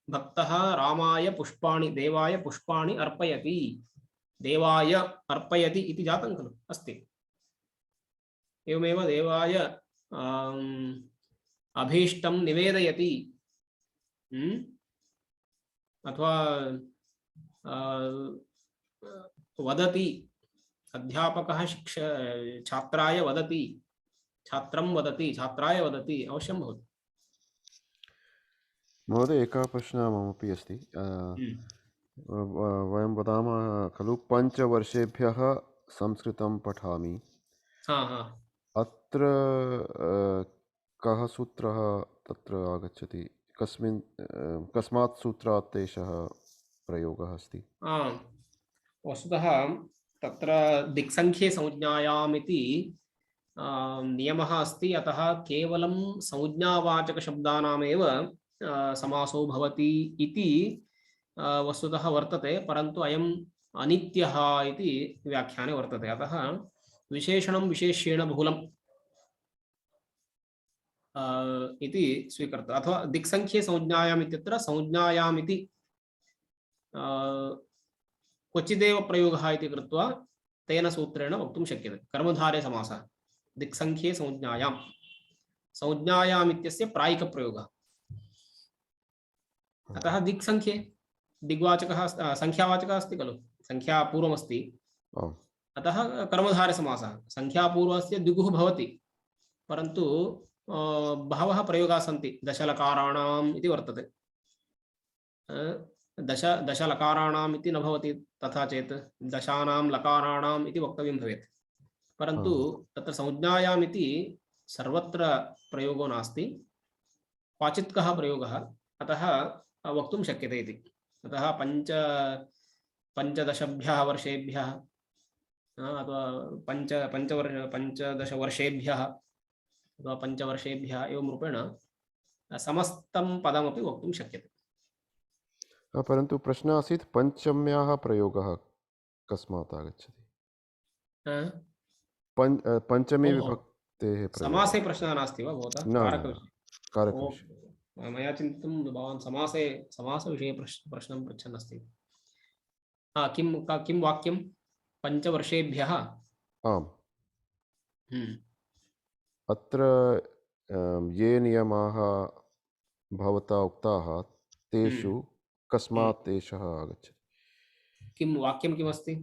भक्तः रामाय पुष्पाणि, देवाय पुष्पाणि अर्पयति, देवाय अर्पयति इति जातं खलु, अस्ति। एवमेव देवाय अभीष्टं निवेदयति, अथवा वदति, अध्यापकः छात्राय वदति, छात्रं वदति, छात्राय वदति, अवश्यं भवति। महोदय, एकः प्रश्नः ममपि अस्ति। वयं वदामः खलु 5 वर्षेभ्यः संस्कृतं पठामि। अत्र कः सूत्रः तत्र आगच्छति? कस्मात् सूत्रात् एषः प्रयोगः अस्ति? वस्तुतः तत्र दिक्संख्ये संज्ञायाम् इति नियमः अस्ति। अतः केवलं संज्ञावाचकशब्दानामेव समासो भवति इति वस्तुतः वर्तते, परन्तु अयम् अनित्यः इति व्याख्याने वर्तते। अतः विशेषणं विशेष्येण बहुलम् इति स्वीकृत्य, अथवा दिक्संख्ये संज्ञायाम् इत्यत्र संज्ञायाम् इति क्वचिदेव प्रयोगः इति कृत्वा तेन सूत्रेण वक्तुं शक्यते। कर्मधारे समासः दिक्संख्ये संज्ञायां, संज्ञायाम् इत्यस्य प्रायिकप्रयोगः। अतः दिक्संख्ये दिग्वाचकः संख्यावाचकः अस्ति खलु, संख्या पूर्वमस्ति, अतः कर्मधारे समासः। संख्यापूर्वस्य द्विगुः भवति, परन्तु बहवः प्रयोगाः सन्ति। दशलकाराणाम् इति वर्तते, दशलकाराणाम् इति न भवति, तथा चेत् दशानां लकाराणाम् इति वक्तव्यं भवेत्। परन्तु तत्र संज्ञायाम् इति सर्वत्र प्रयोगो नास्ति, क्वचित्कः प्रयोगः, अतः वक्तुं शक्यते इति। अतः 15 वर्षेभ्यः अथवा 15 वर्षेभ्यः अथवा 5 वर्षेभ्यः एवं रूपेण समस्तं पदमपि वक्तुं शक्यते। परन्तु प्रश्नः आसीत् पञ्चम्याः प्रयोगः कस्मात् आगच्छति? पञ्चमी विभक्तेः समासे प्रश्नः नास्ति वा भवतः? कारकविषये मया चिन्तितं भवान् समासविषये प्रश्नं पृच्छन् अस्ति। किं वाक्यं? 5 वर्षेभ्यः। आम्, अत्र ये नियमाः भवता उक्ताः तेषु कस्मात् एषः आगच्छति? किं वाक्यं किमस्ति?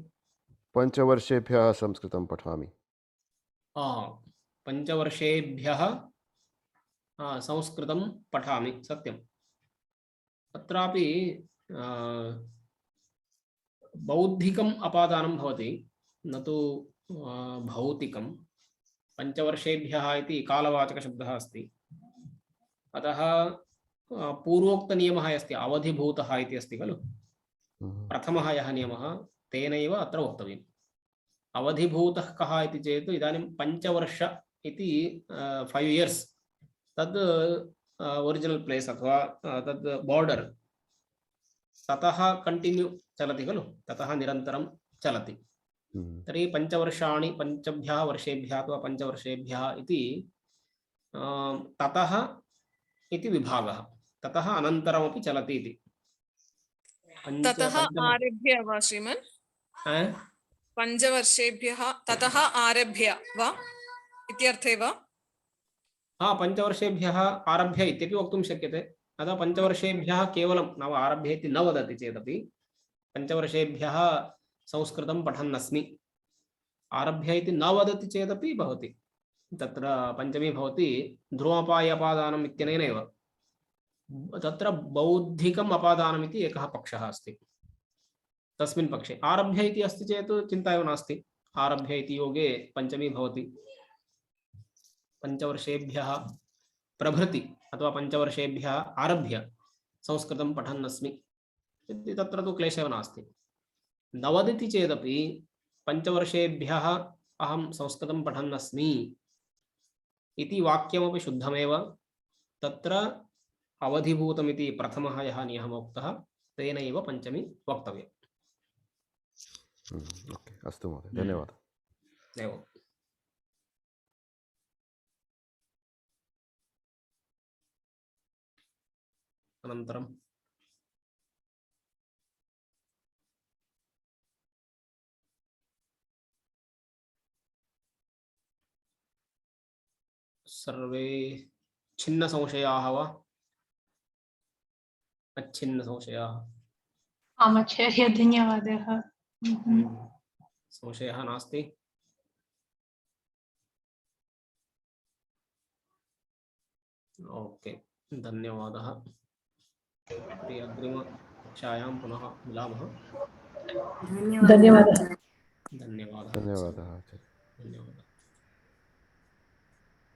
पञ्चवर्षेभ्यः संस्कृतं पठामि। पञ्चवर्षेभ्यः संस्कृतं पठामि, सत्यम्। अत्रापि बौद्धिकम् अपादानं भवति, न तु भौतिकं। पञ्चवर्षेभ्यः इति कालवाचकशब्दः अस्ति, अतः पूर्वोक्तनियमः अस्ति, अवधिभूतः इति अस्ति खलु। प्रथमः यः नियमः तेनैव अत्र वक्तव्यम्। अवधिभूतः कः इति चेत् इदानीं पञ्चवर्ष इति 5 इयर्स् तद् ओरिजिनल प्लेस अथवा तद् बॉर्डर ततः कंटिन्यू चलति खलु, ततः निरन्तरं चलति। तर्हि पञ्चवर्षाणि पञ्चभ्यः वर्षेभ्यः अथवा पञ्चवर्षेभ्यः इति ततः इति विभागः, ततः अनन्तरमपि चलति इति। ततः आरभ्य वा श्रीमन्? पञ्चवर्षेभ्यः ततः आरभ्य वा इत्यर्थे वा? पञ्चवर्षेभ्यः आरभ्य इत्यपि वक्तुं शक्यते। अतः पञ्चवर्षेभ्यः केवलं नाम आरभ्य इति न वदति चेदपि पञ्चवर्षेभ्यः संस्कृतं पठन्नस्मि आरभ्य इति न वदति चेदपि भवति। तत्र पञ्चमी भवति ध्रुवोपाय अपादानम् इत्यनेनैव। तत्र बौद्धिकम् अपादानम् इति एकः पक्षः अस्ति। तस्मिन् पक्षे आरभ्य इति अस्ति चेत् चिन्ता एव नास्ति। आरभ्य इति योगे पञ्चमी भवति। पञ्चवर्षेभ्यः प्रभृति अथवा पञ्चवर्षेभ्यः आरभ्य संस्कृतं पठन्नस्मि इति तत्र तु क्लेशः नास्ति। न वदति चेदपि पञ्चवर्षेभ्यः अहं संस्कृतं पठन्नस्मि इति वाक्यमपि शुद्धमेव। तत्र अवधिभूतमिति प्रथमः यः नियमः उक्तः तेनैव पञ्चमी वक्तव्यम्। ओके, अस्तु महोदय, धन्यवादः। एवम्। अनन्तरं सर्वे छिन्नसंशयाः वा अच्छिन्नसंशयाः? आचार्य धन्यवादः। संशयः नास्ति? ओके, धन्यवादः। अग्रिमकक्षायां पुनः मिलामः। धन्यवादः। धन्यवादः। धन्यवादः। धन्यवादः।